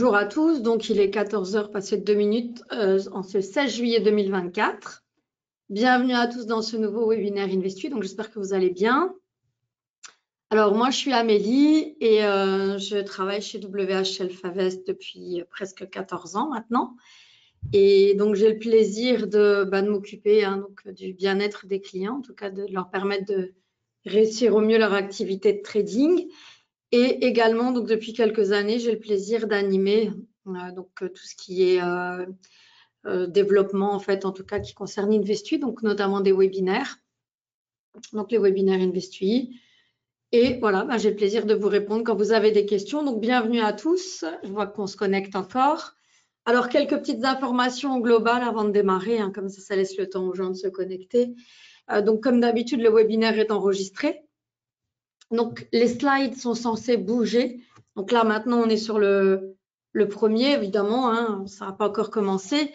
Bonjour à tous, donc il est 14h passé de 2 minutes en ce 16 juillet 2024. Bienvenue à tous dans ce nouveau webinaire Investu, donc j'espère que vous allez bien. Alors moi je suis Amélie et je travaille chez WHL Favest depuis presque 14 ans maintenant. Et donc j'ai le plaisir de m'occuper du bien-être des clients, en tout cas de leur permettre de réussir au mieux leur activité de trading. Et également, donc depuis quelques années, j'ai le plaisir d'animer tout ce qui est développement, en fait, en tout cas qui concerne Investu, donc notamment des webinaires, donc les webinaires Investu. Et voilà, j'ai le plaisir de vous répondre quand vous avez des questions. Donc bienvenue à tous. Je vois qu'on se connecte encore. Alors quelques petites informations globales avant de démarrer, comme ça laisse le temps aux gens de se connecter. Donc comme d'habitude, le webinaire est enregistré. Donc, les slides sont censés bouger. Donc là, maintenant, on est sur le premier, évidemment. Ça n'a pas encore commencé.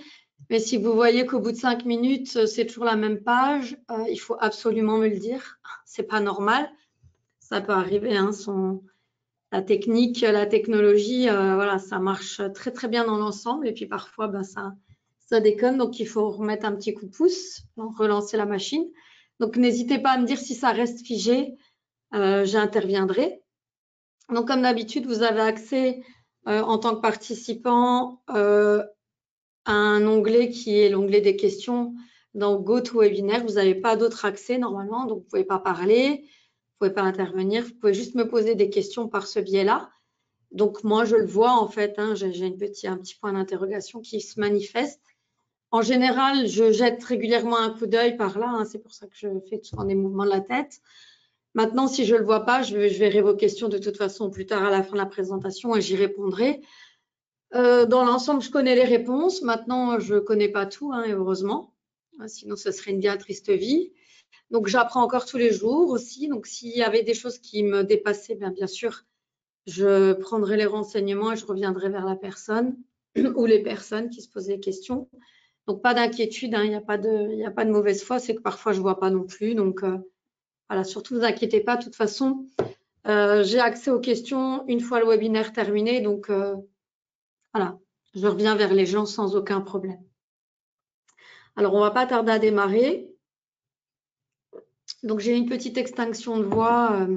Mais si vous voyez qu'au bout de 5 minutes, c'est toujours la même page, il faut absolument me le dire. C'est pas normal. Ça peut arriver. La technique, la technologie, voilà, ça marche très, très bien dans l'ensemble. Et puis, parfois, ça déconne. Donc, il faut remettre un petit coup de pouce, relancer la machine. Donc, n'hésitez pas à me dire si ça reste figé. J'interviendrai. Donc, comme d'habitude, vous avez accès en tant que participant à un onglet qui est l'onglet des questions dans GoToWebinar. Vous n'avez pas d'autre accès normalement, donc vous ne pouvez pas parler, vous ne pouvez pas intervenir, vous pouvez juste me poser des questions par ce biais-là. Donc, moi, je le vois en fait, j'ai un petit point d'interrogation qui se manifeste. En général, je jette régulièrement un coup d'œil par là, c'est pour ça que je fais souvent des mouvements de la tête. Maintenant, si je ne le vois pas, je verrai vos questions de toute façon plus tard à la fin de la présentation et j'y répondrai. Dans l'ensemble, je connais les réponses. Maintenant, je ne connais pas tout, et heureusement. Sinon, ce serait une bien triste vie. Donc, j'apprends encore tous les jours aussi. Donc, s'il y avait des choses qui me dépassaient, bien sûr, je prendrai les renseignements et je reviendrai vers la personne ou les personnes qui se posent des questions. Donc, pas d'inquiétude, il n'y a pas de mauvaise foi. C'est que parfois, je ne vois pas non plus. Donc, voilà, surtout, ne vous inquiétez pas. De toute façon, j'ai accès aux questions une fois le webinaire terminé. Donc, voilà, je reviens vers les gens sans aucun problème. Alors, on ne va pas tarder à démarrer. Donc, j'ai une petite extinction de voix.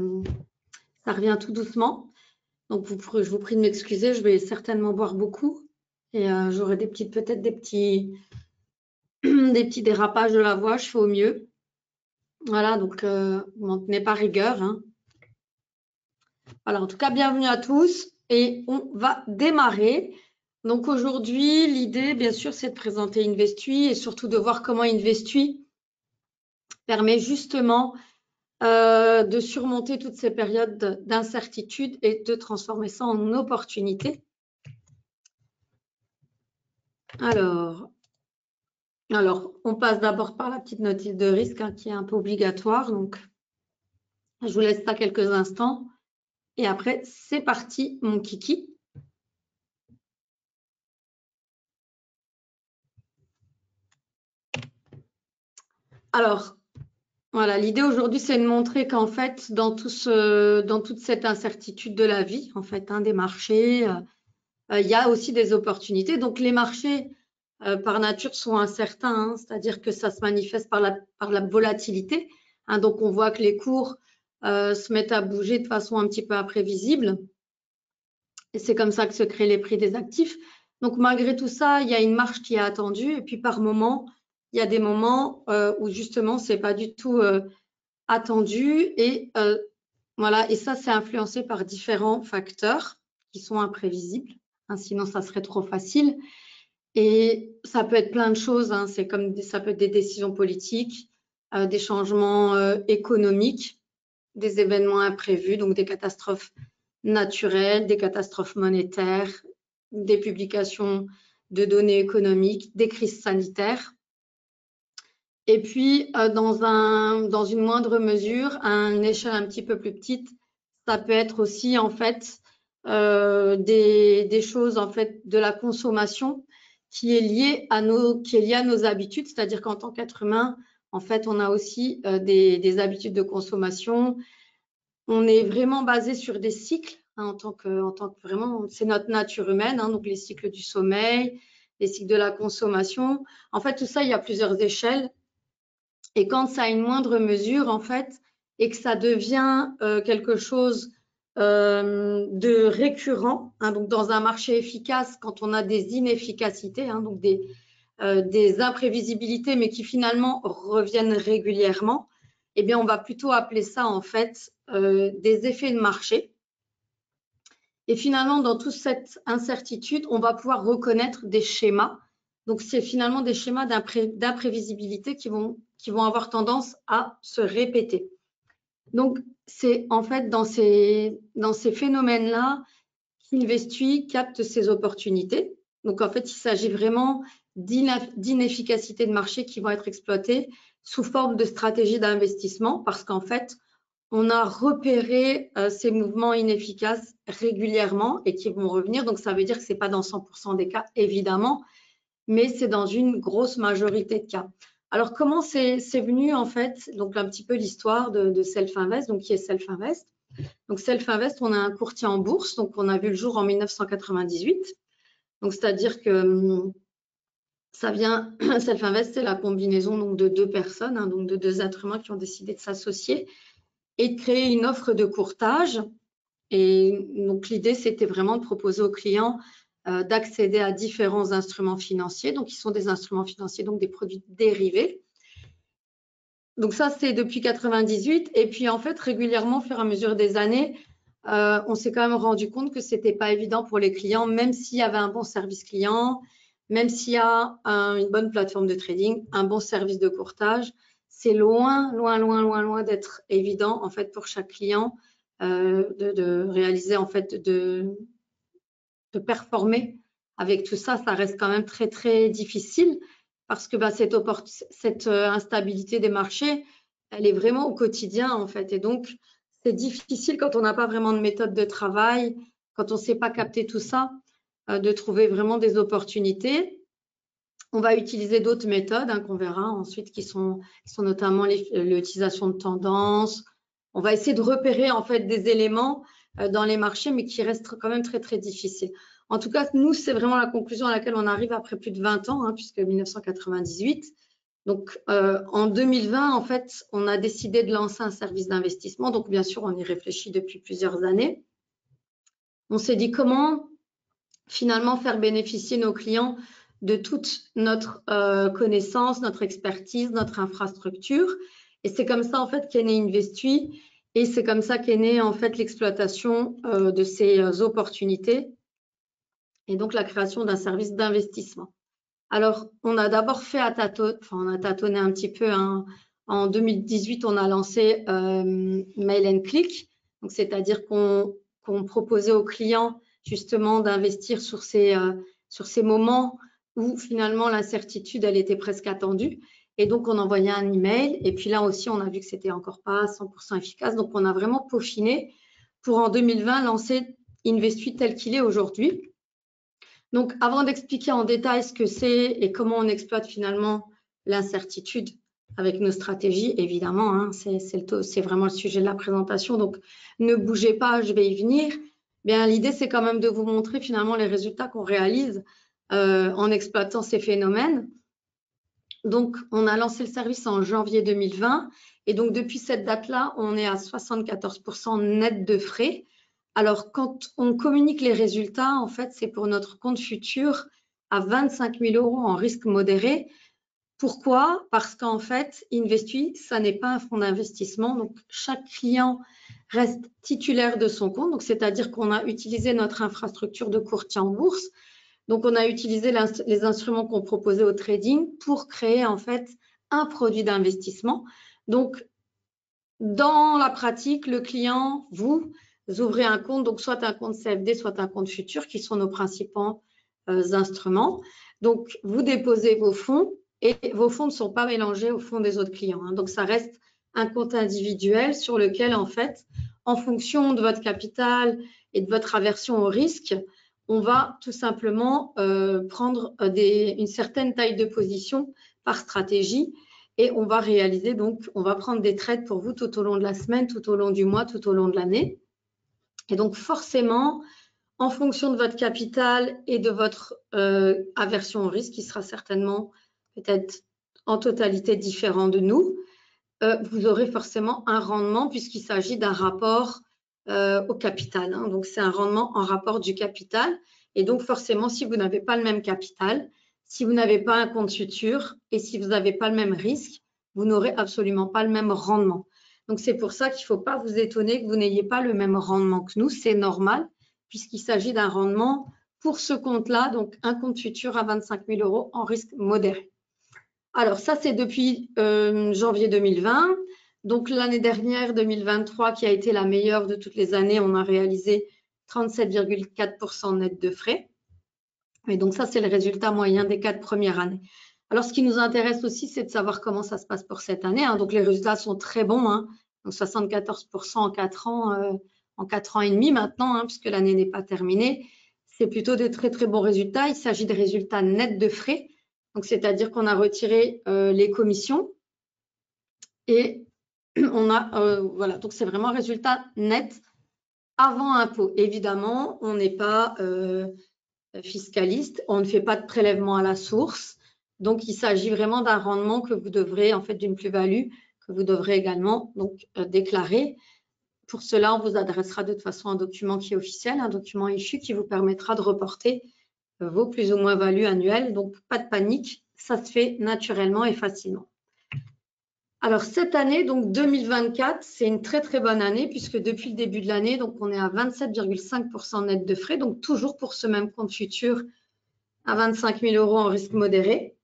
Ça revient tout doucement. Donc, je vous prie de m'excuser. Je vais certainement boire beaucoup. Et j'aurai peut-être des petits dérapages de la voix. Je fais au mieux. Voilà, donc, vous n'en tenez pas rigueur. Voilà, en tout cas, bienvenue à tous. Et on va démarrer. Donc aujourd'hui, l'idée, bien sûr, c'est de présenter Investu et surtout de voir comment Investu permet justement de surmonter toutes ces périodes d'incertitude et de transformer ça en opportunité. Alors, on passe d'abord par la petite notice de risque qui est un peu obligatoire. Donc, je vous laisse ça quelques instants. Et après, c'est parti, mon kiki. Alors, voilà, l'idée aujourd'hui, c'est de montrer qu'en fait, dans toute cette incertitude de la vie, en fait, des marchés, il y a aussi des opportunités. Donc, les marchés, par nature, sont incertains, c'est-à-dire que ça se manifeste par la volatilité. Donc, on voit que les cours se mettent à bouger de façon un petit peu imprévisible. Et c'est comme ça que se créent les prix des actifs. Donc, malgré tout ça, il y a une marche qui est attendue. Et puis, par moment, il y a des moments où justement, ce n'est pas du tout attendu. Et voilà, et ça, c'est influencé par différents facteurs qui sont imprévisibles. Sinon, ça serait trop facile. Et ça peut être plein de choses. Ça peut être des décisions politiques, des changements économiques, des événements imprévus, donc des catastrophes naturelles, des catastrophes monétaires, des publications de données économiques, des crises sanitaires. Et puis, dans une moindre mesure, à une échelle un petit peu plus petite, ça peut être aussi en fait des choses en fait de la consommation qui est liée à nos habitudes, c'est-à-dire qu'en tant qu'être humain, en fait, on a aussi des habitudes de consommation. On est vraiment basé sur des cycles, hein, en tant que vraiment, c'est notre nature humaine, hein, donc les cycles du sommeil, les cycles de la consommation. En fait, tout ça, il y a plusieurs échelles. Et quand ça a une moindre mesure, en fait, et que ça devient quelque chose de récurrent, hein, donc dans un marché efficace, quand on a des inefficacités, hein, donc des imprévisibilités, mais qui finalement reviennent régulièrement, eh bien, on va plutôt appeler ça, en fait, des effets de marché. Et finalement, dans toute cette incertitude, on va pouvoir reconnaître des schémas. Donc, c'est finalement des schémas d'imprévisibilité qui vont avoir tendance à se répéter. Donc, c'est en fait dans ces phénomènes-là qu'Investui capte ces opportunités. Donc, en fait, il s'agit vraiment d'inefficacité de marché qui vont être exploitées sous forme de stratégie d'investissement parce qu'en fait, on a repéré ces mouvements inefficaces régulièrement et qui vont revenir. Donc, ça veut dire que ce n'est pas dans 100% des cas, évidemment, mais c'est dans une grosse majorité de cas. Alors, comment c'est venu, en fait, donc un petit peu l'histoire de Self-Invest, donc qui est Self-Invest. Donc, Self-Invest, on a un courtier en bourse, donc on a vu le jour en 1998. Donc, c'est-à-dire que ça vient, Self-Invest, c'est la combinaison donc, de deux personnes, hein, donc de deux êtres humains qui ont décidé de s'associer et de créer une offre de courtage. Et donc, l'idée, c'était vraiment de proposer aux clients d'accéder à différents instruments financiers. Donc, ils sont des instruments financiers, donc des produits dérivés. Donc, ça, c'est depuis 98. Et puis, en fait, régulièrement, au fur et à mesure des années, on s'est quand même rendu compte que ce n'était pas évident pour les clients, même s'il y avait un bon service client, même s'il y a une bonne plateforme de trading, un bon service de courtage. C'est loin d'être évident, en fait, pour chaque client de réaliser, en fait, de performer avec tout ça. Ça reste quand même très, très difficile parce que cette instabilité des marchés, elle est vraiment au quotidien, en fait. Et donc, c'est difficile quand on n'a pas vraiment de méthode de travail, quand on ne sait pas capter tout ça, de trouver vraiment des opportunités. On va utiliser d'autres méthodes hein, qu'on verra ensuite qui sont notamment l'utilisation de tendances. On va essayer de repérer en fait des éléments dans les marchés, mais qui restent quand même très, très difficiles. En tout cas, nous, c'est vraiment la conclusion à laquelle on arrive après plus de 20 ans, hein, puisque 1998. Donc, en 2020, en fait, on a décidé de lancer un service d'investissement. Donc, bien sûr, on y réfléchit depuis plusieurs années. On s'est dit comment finalement faire bénéficier nos clients de toute notre connaissance, notre expertise, notre infrastructure. Et c'est comme ça, en fait, qu'est né Investui. Et c'est comme ça qu'est née, en fait, l'exploitation de ces opportunités et donc la création d'un service d'investissement. Alors, on a d'abord fait on a tâtonné un petit peu. Hein. En 2018, on a lancé Mail and Click. Donc, c'est-à-dire qu'on proposait aux clients justement d'investir sur ces moments où finalement l'incertitude, elle était presque attendue. Et donc, on envoyait un email. Et puis là aussi, on a vu que c'était encore pas 100% efficace. Donc, on a vraiment peaufiné pour en 2020 lancer Investui tel qu'il est aujourd'hui. Donc, avant d'expliquer en détail ce que c'est et comment on exploite finalement l'incertitude avec nos stratégies, évidemment, hein, c'est vraiment le sujet de la présentation. Donc, ne bougez pas, je vais y venir. Bien, l'idée, c'est quand même de vous montrer finalement les résultats qu'on réalise en exploitant ces phénomènes. Donc, on a lancé le service en janvier 2020 et donc depuis cette date-là, on est à 74% net de frais. Alors, quand on communique les résultats, en fait, c'est pour notre compte futur à 25 000 € en risque modéré. Pourquoi? Parce qu'en fait, Investui, ça n'est pas un fonds d'investissement. Donc, chaque client reste titulaire de son compte. Donc, c'est-à-dire qu'on a utilisé notre infrastructure de courtier en bourse. Donc, on a utilisé les instruments qu'on proposait au trading pour créer en fait un produit d'investissement. Donc, dans la pratique, le client, vous ouvrez un compte, donc soit un compte CFD, soit un compte futur, qui sont nos principaux instruments. Donc, vous déposez vos fonds et vos fonds ne sont pas mélangés aux fonds des autres clients. Hein. Donc, ça reste un compte individuel sur lequel, en fait, en fonction de votre capital et de votre aversion au risque, on va tout simplement prendre une certaine taille de position par stratégie et on va réaliser, donc, on va prendre des trades pour vous tout au long de la semaine, tout au long du mois, tout au long de l'année. Et donc, forcément, en fonction de votre capital et de votre aversion au risque, qui sera certainement peut-être en totalité différent de nous, vous aurez forcément un rendement puisqu'il s'agit d'un rapport au capital. Hein. Donc, c'est un rendement en rapport du capital. Et donc, forcément, si vous n'avez pas le même capital, si vous n'avez pas un compte futur et si vous n'avez pas le même risque, vous n'aurez absolument pas le même rendement. Donc, c'est pour ça qu'il ne faut pas vous étonner que vous n'ayez pas le même rendement que nous. C'est normal puisqu'il s'agit d'un rendement pour ce compte-là, donc un compte futur à 25 000 € en risque modéré. Alors, ça, c'est depuis janvier 2020. Donc, l'année dernière, 2023, qui a été la meilleure de toutes les années, on a réalisé 37,4% net de frais. Et donc, ça, c'est le résultat moyen des 4 premières années. Alors, ce qui nous intéresse aussi, c'est de savoir comment ça se passe pour cette année. Hein. Donc, les résultats sont très bons. Hein. Donc, 74% en 4 ans, en 4 ans et demi maintenant, hein, puisque l'année n'est pas terminée. C'est plutôt des très, très bons résultats. Il s'agit de résultats nets de frais. Donc, c'est-à-dire qu'on a retiré les commissions et on a, voilà, donc c'est vraiment un résultat net avant impôt. Évidemment, on n'est pas fiscaliste, on ne fait pas de prélèvement à la source. Donc, il s'agit vraiment d'un rendement que vous devrez, en fait, d'une plus-value que vous devrez également donc déclarer. Pour cela, on vous adressera de toute façon un document qui est officiel, un document issu qui vous permettra de reporter vos plus ou moins values annuelles. Donc, pas de panique, ça se fait naturellement et facilement. Alors, cette année, donc 2024, c'est une très, très bonne année puisque depuis le début de l'année, donc on est à 27,5% net de frais, donc toujours pour ce même compte futur à 25 000 € en risque modéré.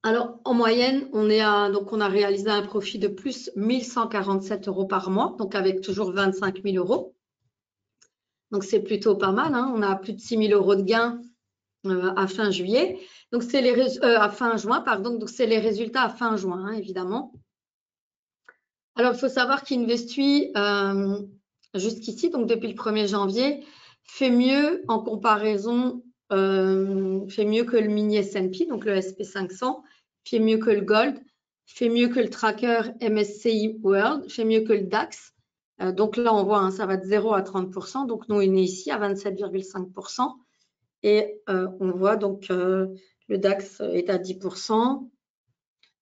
Alors, en moyenne, on a réalisé un profit de plus 1147 € par mois, donc avec toujours 25 000 €. Donc, c'est plutôt pas mal. Hein. On a plus de 6 000 € de gains à fin juillet. Donc, c'est à fin juin, pardon. Donc, c'est les résultats à fin juin, hein, évidemment. Alors, il faut savoir qu'Investui, jusqu'ici, donc depuis le 1er janvier, fait mieux en comparaison, fait mieux que le mini S&P, donc le SP500, fait mieux que le Gold, fait mieux que le tracker MSCI World, fait mieux que le DAX. Donc là, on voit, hein, ça va de 0 à 30%. Donc, nous, on est ici à 27,5%. Et on voit donc le DAX est à 10%.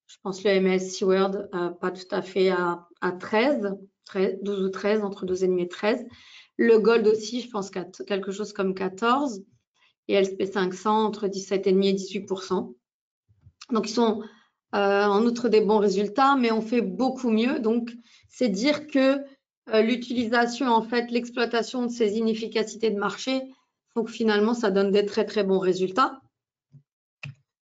Je pense le MSCI World pas tout à fait à 13, 12 ou 13, entre 12,5 et 13. Le Gold aussi, je pense qu'à quelque chose comme 14. Et SP500 entre 17,5 et 18%. Donc, ils sont en outre des bons résultats, mais on fait beaucoup mieux. Donc, c'est dire que l'utilisation, en fait, l'exploitation de ces inefficacités de marché, donc finalement, ça donne des très, très bons résultats.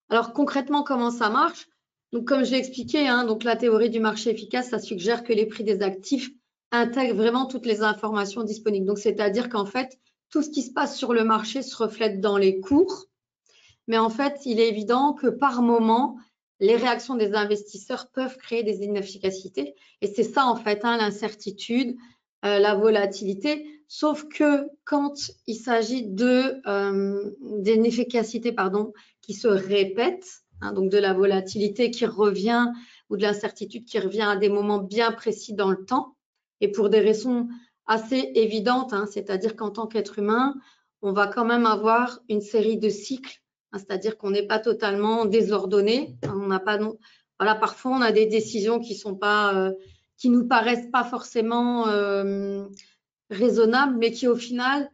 Alors, concrètement, comment ça marche? Donc, comme je l'ai expliqué, hein, donc la théorie du marché efficace, ça suggère que les prix des actifs intègrent vraiment toutes les informations disponibles. Donc, c'est-à-dire qu'en fait, tout ce qui se passe sur le marché se reflète dans les cours. Mais en fait, il est évident que par moment, les réactions des investisseurs peuvent créer des inefficacités. Et c'est ça, en fait, hein, l'incertitude, la volatilité. Sauf que quand il s'agit d'inefficacité qui se répètent, hein, donc de la volatilité qui revient ou de l'incertitude qui revient à des moments bien précis dans le temps, et pour des raisons assez évidentes, hein, c'est-à-dire qu'en tant qu'être humain, on va quand même avoir une série de cycles. C'est-à-dire qu'on n'est pas totalement désordonné. On n'a pas, voilà, parfois on a des décisions qui sont pas, qui nous paraissent pas forcément raisonnables, mais qui au final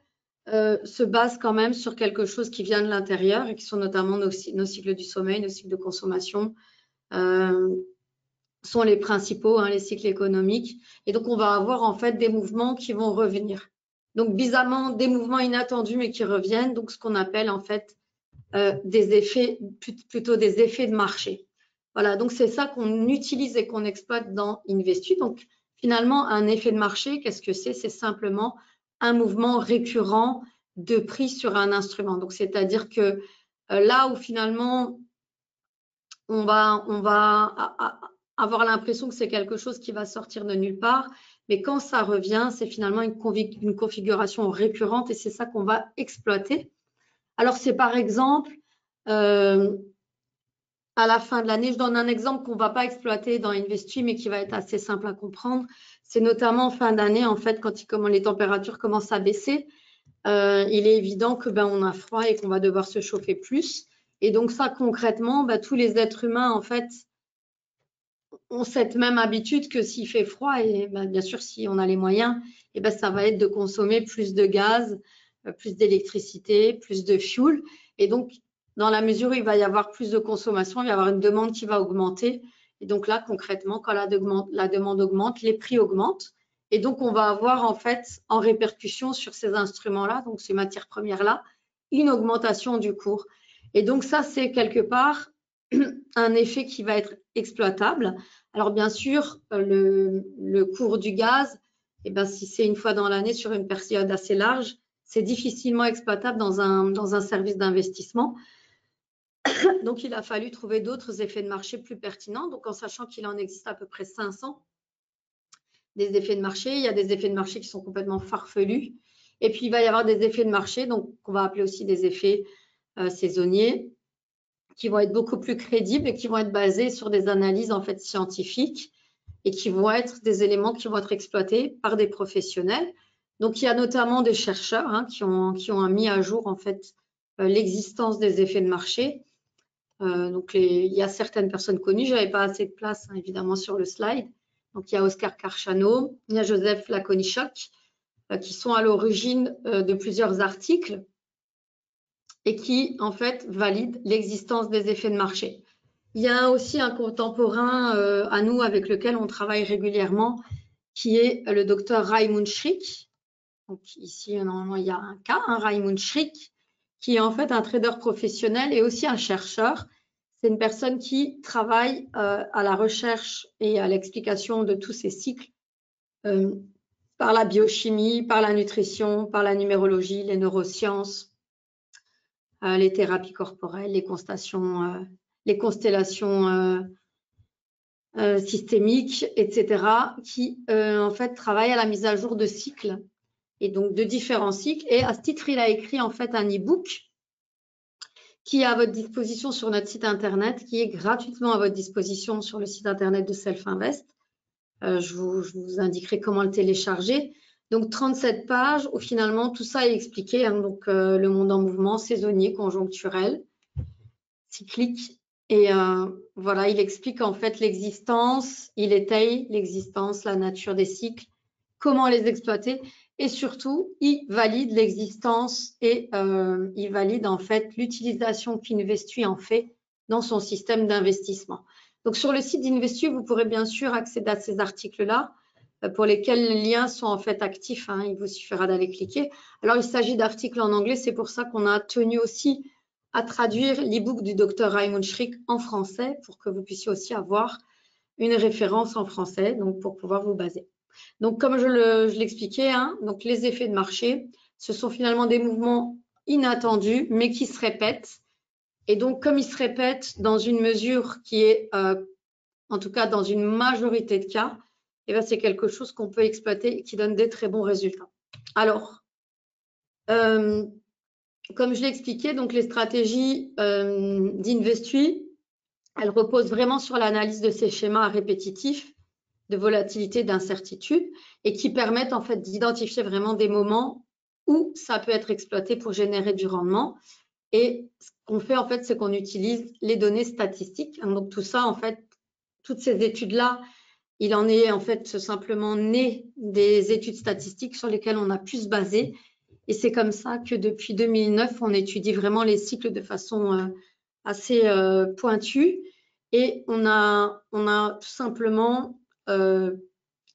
se basent quand même sur quelque chose qui vient de l'intérieur et qui sont notamment nos cycles du sommeil, nos cycles de consommation, sont les principaux, hein, les cycles économiques. Et donc on va avoir en fait des mouvements qui vont revenir. Donc bizarrement des mouvements inattendus mais qui reviennent. Donc ce qu'on appelle en fait des effets, plutôt des effets de marché. Voilà, donc c'est ça qu'on utilise et qu'on exploite dans Investu. Donc finalement, un effet de marché, qu'est-ce que c'est? C'est simplement un mouvement récurrent de prix sur un instrument. Donc c'est-à-dire que là où finalement on va avoir l'impression que c'est quelque chose qui va sortir de nulle part, mais quand ça revient, c'est finalement une configuration récurrente et c'est ça qu'on va exploiter. Alors, c'est par exemple à la fin de l'année. Je donne un exemple qu'on ne va pas exploiter dans Investui, mais qui va être assez simple à comprendre. C'est notamment en fin d'année, en fait, quand les températures commencent à baisser, il est évident que on a froid et qu'on va devoir se chauffer plus. Et donc ça, concrètement, tous les êtres humains, en fait, ont cette même habitude que s'il fait froid, et bien sûr, si on a les moyens, et ça va être de consommer plus de gaz, plus d'électricité, plus de fuel. Et donc, dans la mesure où il va y avoir plus de consommation, il va y avoir une demande qui va augmenter. Et donc là, concrètement, quand la demande augmente, les prix augmentent. Et donc, on va avoir en fait, en répercussion sur ces instruments-là, donc ces matières premières-là, une augmentation du cours. Et donc ça, c'est quelque part un effet qui va être exploitable. Alors bien sûr, le cours du gaz, si c'est une fois dans l'année sur une période assez large, c'est difficilement exploitable dans un service d'investissement. Donc, il a fallu trouver d'autres effets de marché plus pertinents. Donc, en sachant qu'il en existe à peu près 500 des effets de marché, il y a des effets de marché qui sont complètement farfelus. Et puis, il va y avoir des effets de marché, donc qu'on va appeler aussi des effets saisonniers, qui vont être beaucoup plus crédibles et qui vont être basés sur des analyses en fait scientifiques et qui vont être des éléments qui vont être exploités par des professionnels. Donc, il y a notamment des chercheurs qui ont mis à jour en fait l'existence des effets de marché. Donc, il y a certaines personnes connues. Je n'avais pas assez de place, évidemment, sur le slide. Donc, il y a Oscar Karchano, il y a Joseph Lakonichuk, qui sont à l'origine de plusieurs articles et qui, en fait, valident l'existence des effets de marché. Il y a aussi un contemporain à nous avec lequel on travaille régulièrement, qui est le docteur Raimund Schrick. Donc ici, normalement, il y a un cas, Raimund Schrick, qui est en fait un trader professionnel et aussi un chercheur. C'est une personne qui travaille à la recherche et à l'explication de tous ces cycles par la biochimie, par la nutrition, par la numérologie, les neurosciences, les thérapies corporelles, les constellations systémiques, etc., qui en fait travaillent à la mise à jour de cycles et donc de différents cycles. Et à ce titre, il a écrit en fait un e-book qui est à votre disposition sur notre site internet, qui est gratuitement à votre disposition sur le site internet de Self Invest. Je vous indiquerai comment le télécharger. Donc 37 pages où finalement tout ça est expliqué. Donc le monde en mouvement, saisonnier, conjoncturel, cyclique. Et voilà, il explique en fait l'existence, il étaye l'existence, la nature des cycles, comment les exploiter et surtout, il valide l'existence et il valide en fait l'utilisation qu'Investui en fait dans son système d'investissement. Donc sur le site d'Investui, vous pourrez bien sûr accéder à ces articles-là pour lesquels les liens sont en fait actifs. Il vous suffira d'aller cliquer. Alors, il s'agit d'articles en anglais, c'est pour ça qu'on a tenu aussi à traduire l'e-book du docteur Raimund Schrick en français pour que vous puissiez aussi avoir une référence en français, donc pour pouvoir vous baser. Donc, comme je l'expliquais, donc les effets de marché, ce sont finalement des mouvements inattendus, mais qui se répètent. Et donc, comme ils se répètent dans une mesure qui est, en tout cas dans une majorité de cas, c'est quelque chose qu'on peut exploiter et qui donne des très bons résultats. Alors, comme je l'ai expliqué, donc les stratégies d'Investui, elles reposent vraiment sur l'analyse de ces schémas répétitifs de volatilité, d'incertitude et qui permettent en fait d'identifier vraiment des moments où ça peut être exploité pour générer du rendement. Et ce qu'on fait en fait, c'est qu'on utilise les données statistiques. Donc tout ça, en fait, toutes ces études-là, il en est en fait simplement né des études statistiques sur lesquelles on a pu se baser. Et c'est comme ça que depuis 2009, on étudie vraiment les cycles de façon assez pointue. Et on a tout simplement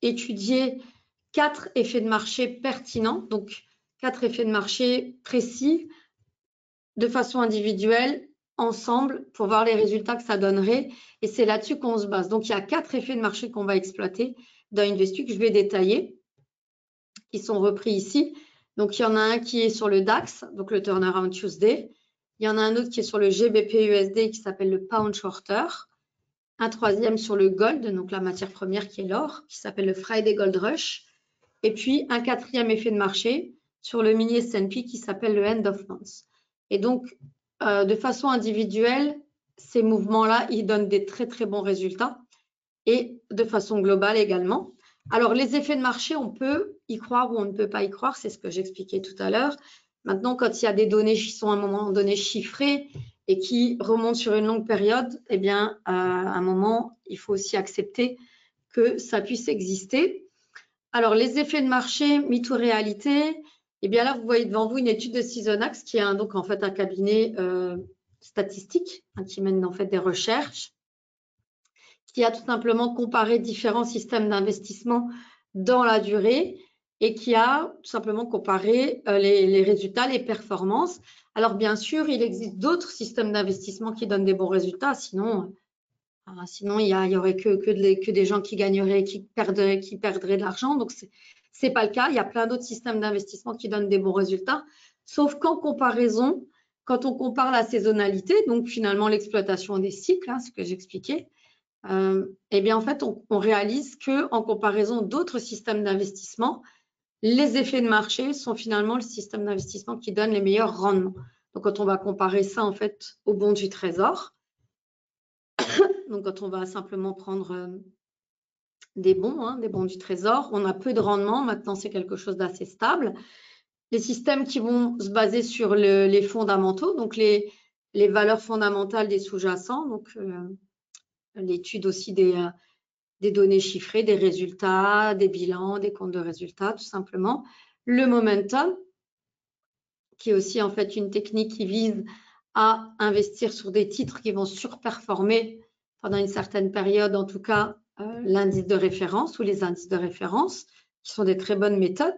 étudié 4 effets de marché pertinents, donc 4 effets de marché précis, de façon individuelle, ensemble, pour voir les résultats que ça donnerait. Et c'est là-dessus qu'on se base. Donc, il y a 4 effets de marché qu'on va exploiter dans Investui que je vais détailler, qui sont repris ici. Donc, il y en a un qui est sur le DAX, donc le Turnaround Tuesday. Il y en a un autre qui est sur le GBP-USD qui s'appelle le Pound Shorter. Un troisième sur le Gold, donc la matière première qui est l'or, qui s'appelle le Friday Gold Rush. Et puis, un quatrième effet de marché sur le mini S&P qui s'appelle le End of Month. Et donc, de façon individuelle, ces mouvements-là, ils donnent des très, très bons résultats et de façon globale également. Alors, les effets de marché, on peut y croire ou on ne peut pas y croire, c'est ce que j'expliquais tout à l'heure. Maintenant, quand il y a des données qui sont à un moment donné chiffrées et qui remontent sur une longue période, eh bien, à un moment, il faut aussi accepter que ça puisse exister. Alors, les effets de marché, mythe ou réalité, eh bien là, vous voyez devant vous une étude de Seasonax, qui est donc en fait un cabinet statistique, qui mène en fait des recherches, qui a tout simplement comparé différents systèmes d'investissement dans la durée et qui a tout simplement comparé les résultats, les performances. Alors, bien sûr, il existe d'autres systèmes d'investissement qui donnent des bons résultats, sinon il y aurait que des gens qui gagneraient, qui perdraient de l'argent. Donc, c'est pas le cas. Il y a plein d'autres systèmes d'investissement qui donnent des bons résultats. Sauf qu'en comparaison, quand on compare la saisonnalité, donc finalement l'exploitation des cycles, ce que j'expliquais, eh bien en fait, on réalise qu'en comparaison d'autres systèmes d'investissement, les effets de marché sont finalement le système d'investissement qui donne les meilleurs rendements. Donc, quand on va comparer ça en fait au bond du trésor, donc quand on va simplement prendre des bons du trésor, on a peu de rendement. Maintenant, c'est quelque chose d'assez stable. Les systèmes qui vont se baser sur les fondamentaux, donc les valeurs fondamentales des sous-jacents, donc l'étude aussi des données chiffrées, des résultats, des bilans, des comptes de résultats, tout simplement. Le momentum, qui est aussi en fait une technique qui vise à investir sur des titres qui vont surperformer pendant une certaine période, en tout cas l'indice de référence ou les indices de référence, qui sont des très bonnes méthodes.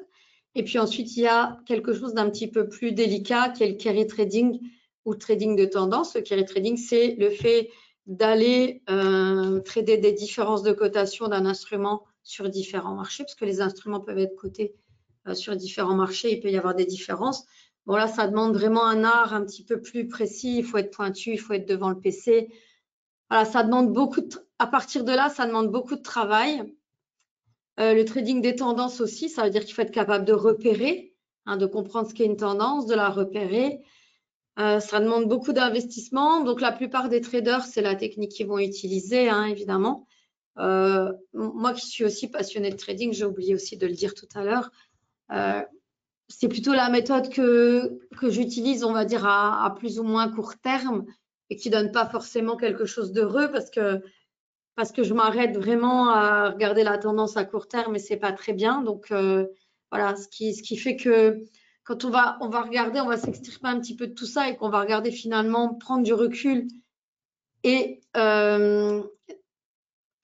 Et puis ensuite, il y a quelque chose d'un petit peu plus délicat qui est le carry trading ou le trading de tendance. Le carry trading, c'est le fait d'aller trader des différences de cotation d'un instrument sur différents marchés, parce que les instruments peuvent être cotés sur différents marchés, il peut y avoir des différences. Bon, là, ça demande vraiment un art un petit peu plus précis. Il faut être pointu, il faut être devant le PC. Voilà, ça demande à partir de là, ça demande beaucoup de travail. Le trading des tendances aussi, ça veut dire qu'il faut être capable de repérer, de comprendre ce qu'est une tendance, de la repérer. Ça demande beaucoup d'investissement. Donc, la plupart des traders, c'est la technique qu'ils vont utiliser, évidemment. Moi qui suis aussi passionnée de trading, j'ai oublié aussi de le dire tout à l'heure, c'est plutôt la méthode que j'utilise, on va dire, à plus ou moins court terme et qui ne donne pas forcément quelque chose d'heureux parce que je m'arrête vraiment à regarder la tendance à court terme et ce n'est pas très bien. Donc, voilà, ce qui fait que quand on va regarder, on va s'extirper un petit peu de tout ça et qu'on va regarder finalement, prendre du recul et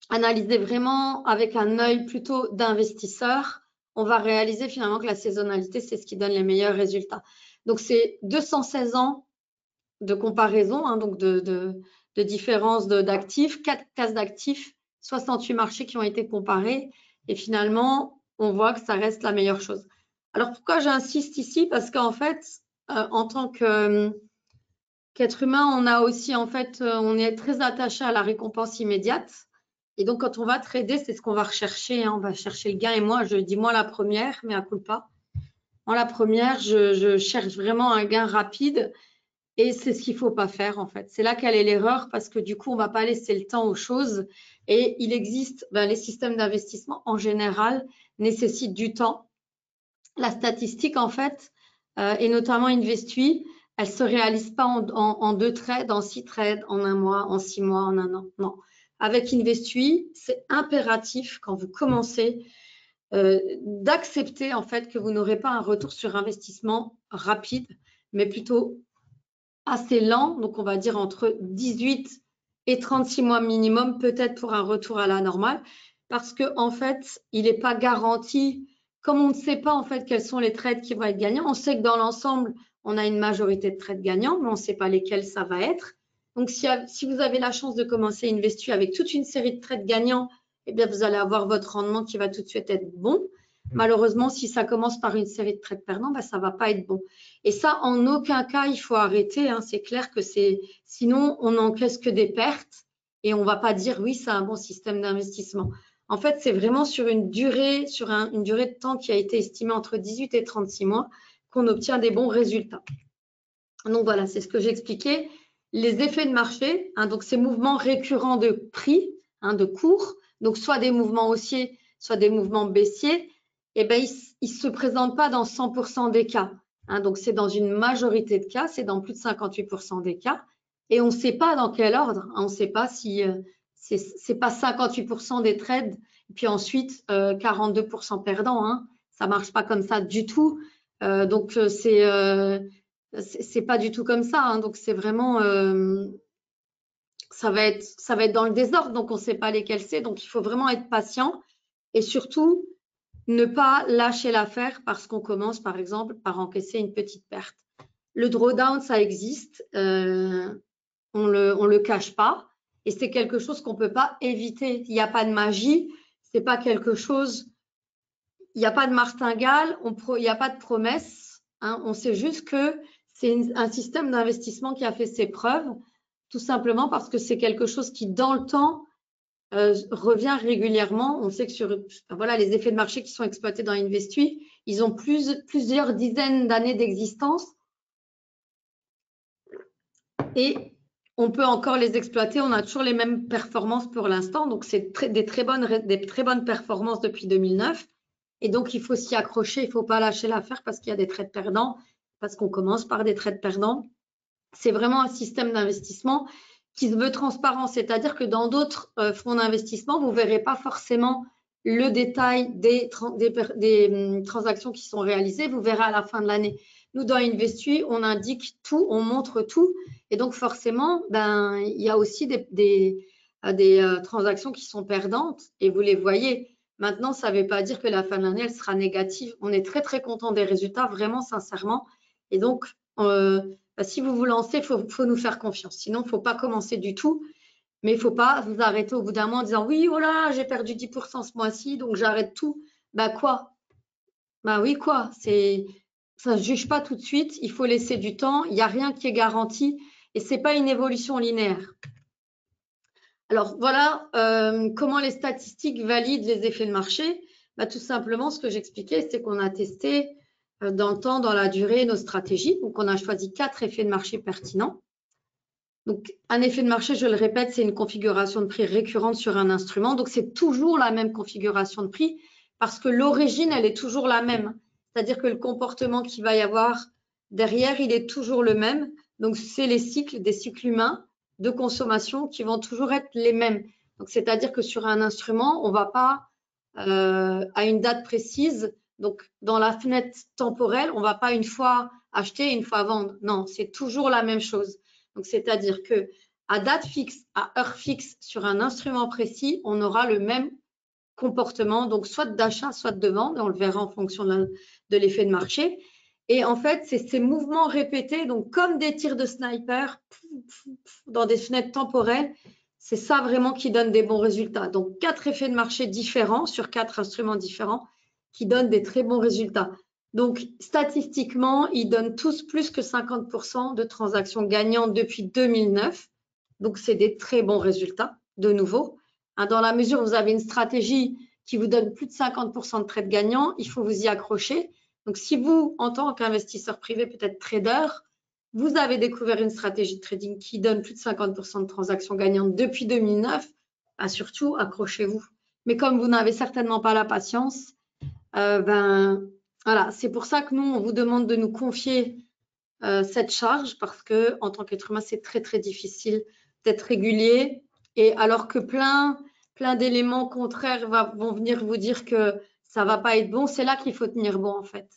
analyser vraiment avec un œil plutôt d'investisseur, on va réaliser finalement que la saisonnalité, c'est ce qui donne les meilleurs résultats. Donc, c'est 216 ans de comparaison, donc de différence d'actifs, 4 classes d'actifs, 68 marchés qui ont été comparés. Et finalement, on voit que ça reste la meilleure chose. Alors, pourquoi j'insiste ici? Parce qu'en fait, en tant qu'être humain, on a aussi, en fait, on est très attaché à la récompense immédiate. Et donc, quand on va trader, c'est ce qu'on va rechercher. On va chercher le gain. Et moi, je dis moi la première, mais à culpa. Moi, la première, je cherche vraiment un gain rapide. Et c'est ce qu'il ne faut pas faire, en fait. C'est là qu'elle est l'erreur parce que du coup, on ne va pas laisser le temps aux choses. Et il existe, les systèmes d'investissement, en général, nécessitent du temps. La statistique, en fait, et notamment Investui, elle ne se réalise pas en 2 trades, en 6 trades, en 1 mois, en 6 mois, en 1 an. Non. Avec Investui, c'est impératif quand vous commencez d'accepter en fait que vous n'aurez pas un retour sur investissement rapide, mais plutôt assez lent. Donc, on va dire entre 18 et 36 mois minimum, peut-être pour un retour à la normale, parce qu'en fait, il n'est pas garanti. Comme on ne sait pas en fait quels sont les trades qui vont être gagnants, on sait que dans l'ensemble, on a une majorité de trades gagnants, mais on ne sait pas lesquels ça va être. Donc, si vous avez la chance de commencer Investu avec toute une série de trades gagnants, eh bien, vous allez avoir votre rendement qui va tout de suite être bon. Malheureusement, si ça commence par une série de trades perdants, ça ne va pas être bon. Et ça, en aucun cas, il faut arrêter. C'est clair que sinon, on n'encaisse que des pertes et on ne va pas dire oui, c'est un bon système d'investissement. En fait, c'est vraiment sur une durée de temps qui a été estimée entre 18 et 36 mois qu'on obtient des bons résultats. Donc voilà, c'est ce que j'expliquais. les effets de marché, hein, donc ces mouvements récurrents de prix, hein, de cours, donc soit des mouvements haussiers, soit des mouvements baissiers, eh ben, ils ne se présentent pas dans 100% des cas. Hein, donc, c'est dans une majorité de cas, c'est dans plus de 58% des cas. Et on ne sait pas dans quel ordre. Hein, on ne sait pas si c'est pas 58% des trades, et puis ensuite 42% perdants. Hein. Ça ne marche pas comme ça du tout. Donc, c'est pas du tout comme ça. Hein. Donc, c'est vraiment... ça va être dans le désordre, donc on ne sait pas lesquels c'est. Donc, il faut vraiment être patient et surtout ne pas lâcher l'affaire parce qu'on commence, par exemple, par encaisser une petite perte. Le drawdown, ça existe, on le cache pas et c'est quelque chose qu'on ne peut pas éviter. Il n'y a pas de magie, c'est pas quelque chose, il n'y a pas de martingale, il n'y a pas de promesse. Hein, on sait juste que c'est un système d'investissement qui a fait ses preuves, tout simplement parce que c'est quelque chose qui, dans le temps, revient régulièrement. On sait que voilà, les effets de marché qui sont exploités dans Investui, ils ont plusieurs dizaines d'années d'existence et on peut encore les exploiter. On a toujours les mêmes performances pour l'instant. Donc, c'est des très bonnes performances depuis 2009. Et donc, il faut s'y accrocher. Il ne faut pas lâcher l'affaire parce qu'il y a des trades perdants, parce qu'on commence par des trades perdants. C'est vraiment un système d'investissement qui se veut transparent, c'est-à-dire que dans d'autres fonds d'investissement, vous ne verrez pas forcément le détail des transactions qui sont réalisées, vous verrez à la fin de l'année. Nous, dans Investui, on indique tout, on montre tout, et donc forcément, il y a aussi des transactions qui sont perdantes, et vous les voyez. Maintenant, ça ne veut pas dire que la fin de l'année, elle sera négative. On est très, très content des résultats, vraiment, sincèrement, et donc, si vous vous lancez, il faut nous faire confiance. Sinon, il ne faut pas commencer du tout. Mais il ne faut pas vous arrêter au bout d'un mois en disant « Oui, voilà, j'ai perdu 10% ce mois-ci, donc j'arrête tout. » Quoi? Oui, quoi? Ça ne se juge pas tout de suite. Il faut laisser du temps. Il n'y a rien qui est garanti. Et ce n'est pas une évolution linéaire. Alors, voilà comment les statistiques valident les effets de marché. Tout simplement, ce que j'expliquais, c'est qu'on a testé dans le temps, dans la durée, nos stratégies. Donc, on a choisi 4 effets de marché pertinents. Donc, un effet de marché, je le répète, c'est une configuration de prix récurrente sur un instrument. Donc, c'est toujours la même configuration de prix parce que l'origine, elle est toujours la même. C'est-à-dire que le comportement qu'il va y avoir derrière, il est toujours le même. Donc, c'est les cycles, des cycles humains de consommation qui vont toujours être les mêmes. Donc, c'est-à-dire que sur un instrument, on ne va pas à une date précise. Donc, dans la fenêtre temporelle, on ne va pas une fois acheter et une fois vendre. Non, c'est toujours la même chose. Donc, c'est-à-dire qu'à date fixe, à heure fixe, sur un instrument précis, on aura le même comportement, donc soit d'achat, soit de vente, on le verra en fonction de l'effet de marché. Et en fait, c'est ces mouvements répétés, donc comme des tirs de sniper dans des fenêtres temporelles, c'est ça vraiment qui donne des bons résultats. Donc, 4 effets de marché différents sur 4 instruments différents qui donnent des très bons résultats. Donc, statistiquement, ils donnent tous plus que 50% de transactions gagnantes depuis 2009. Donc, c'est des très bons résultats, de nouveau. Dans la mesure où vous avez une stratégie qui vous donne plus de 50% de trades gagnants, il faut vous y accrocher. Donc, si vous, en tant qu'investisseur privé, peut-être trader, vous avez découvert une stratégie de trading qui donne plus de 50% de transactions gagnantes depuis 2009, surtout, accrochez-vous. Mais comme vous n'avez certainement pas la patience, voilà, c'est pour ça que nous, on vous demande de nous confier cette charge parce que en tant qu'être humain, c'est très, très difficile d'être régulier. Et alors que plein d'éléments contraires vont venir vous dire que ça ne va pas être bon, c'est là qu'il faut tenir bon en fait.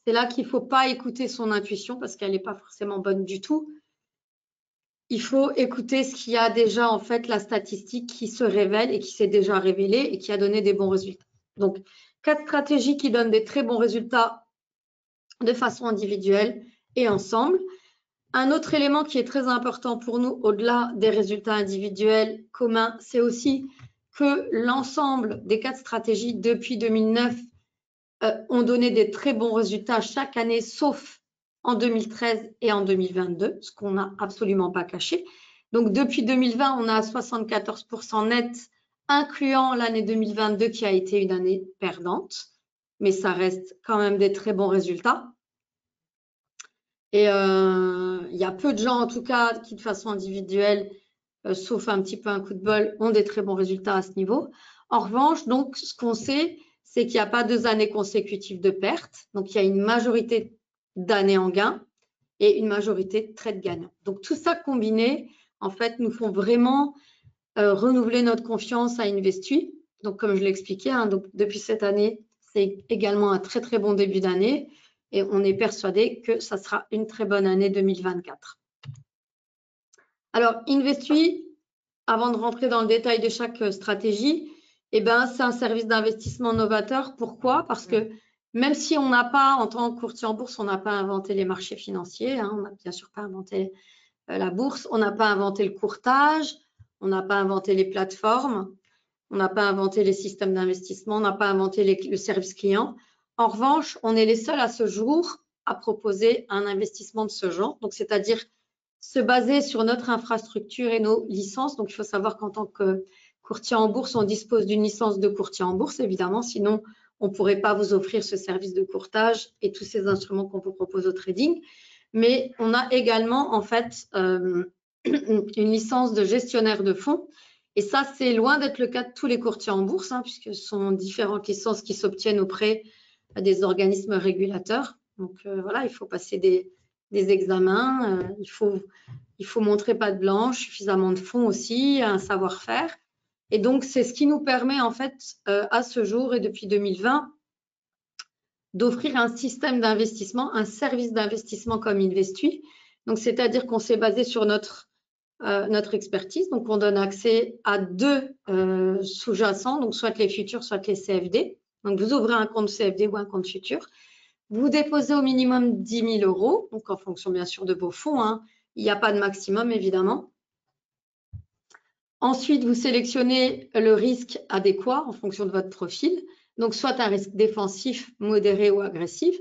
C'est là qu'il ne faut pas écouter son intuition parce qu'elle n'est pas forcément bonne du tout. Il faut écouter ce qu'il y a déjà en fait, la statistique qui se révèle et qui s'est déjà révélée et qui a donné des bons résultats. Donc, 4 stratégies qui donnent des très bons résultats de façon individuelle et ensemble. Un autre élément qui est très important pour nous, au-delà des résultats individuels communs, c'est aussi que l'ensemble des 4 stratégies depuis 2009 ont donné des très bons résultats chaque année, sauf en 2013 et en 2022, ce qu'on n'a absolument pas caché. Donc, depuis 2020, on a 74% net, incluant l'année 2022 qui a été une année perdante, mais ça reste quand même des très bons résultats. Et il y a peu de gens en tout cas qui de façon individuelle, sauf un petit peu un coup de bol, ont des très bons résultats à ce niveau. En revanche, donc, ce qu'on sait, c'est qu'il n'y a pas 2 années consécutives de perte. Donc, il y a une majorité d'années en gain et une majorité de trades gagnants. Donc, tout ça combiné, en fait, nous font vraiment renouveler notre confiance à Investui. Donc, comme je l'expliquais, hein, donc, depuis cette année, c'est également un très, très bon début d'année et on est persuadé que ça sera une très bonne année 2024. Alors, Investui, avant de rentrer dans le détail de chaque stratégie, c'est un service d'investissement novateur. Pourquoi? Parce que même si on n'a pas, en tant que courtier en bourse, on n'a pas inventé les marchés financiers, hein, on n'a bien sûr pas inventé la bourse, on n'a pas inventé le courtage, on n'a pas inventé les plateformes, on n'a pas inventé les systèmes d'investissement, on n'a pas inventé le service client. En revanche, on est les seuls à ce jour à proposer un investissement de ce genre, donc c'est-à-dire se baser sur notre infrastructure et nos licences. Donc, il faut savoir qu'en tant que courtier en bourse, on dispose d'une licence de courtier en bourse, évidemment, sinon on ne pourrait pas vous offrir ce service de courtage et tous ces instruments qu'on vous propose au trading. Mais on a également, en fait, une licence de gestionnaire de fonds. Et ça, c'est loin d'être le cas de tous les courtiers en bourse, hein, puisque ce sont différentes licences qui s'obtiennent auprès des organismes régulateurs. Donc, voilà, il faut passer des examens, il faut montrer patte blanche, suffisamment de fonds aussi, un savoir-faire. Et donc, c'est ce qui nous permet, en fait, à ce jour et depuis 2020, d'offrir un système d'investissement, un service d'investissement comme Investui. Donc, c'est-à-dire qu'on s'est basé sur notre expertise. Donc, on donne accès à 2 sous-jacents, donc soit les futurs, soit les CFD. Donc, vous ouvrez un compte CFD ou un compte futur. Vous déposez au minimum 10 000 €, donc en fonction bien sûr de vos fonds, hein. Il n'y a pas de maximum évidemment. Ensuite, vous sélectionnez le risque adéquat en fonction de votre profil, donc soit un risque défensif, modéré ou agressif.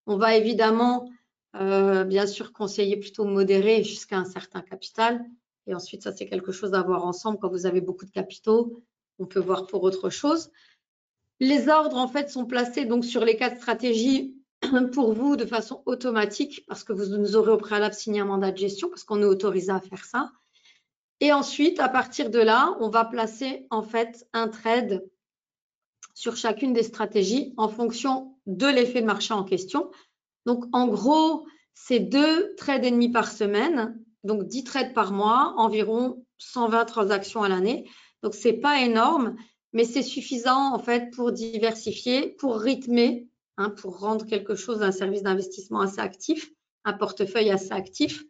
On va évidemment bien sûr conseiller plutôt modéré jusqu'à un certain capital, et ensuite ça c'est quelque chose à voir ensemble. Quand vous avez beaucoup de capitaux, on peut voir pour autre chose. Les ordres en fait sont placés donc sur les 4 stratégies pour vous de façon automatique, parce que vous nous aurez au préalable signé un mandat de gestion, parce qu'on est autorisé à faire ça. Et ensuite, à partir de là, on va placer en fait un trade sur chacune des stratégies en fonction de l'effet de marché en question. Donc, en gros, c'est 2 trades et demi par semaine, donc 10 trades par mois, environ 120 transactions à l'année. Donc, ce n'est pas énorme, mais c'est suffisant en fait pour diversifier, pour rythmer, hein, pour rendre quelque chose d'un service d'investissement assez actif, un portefeuille assez actif,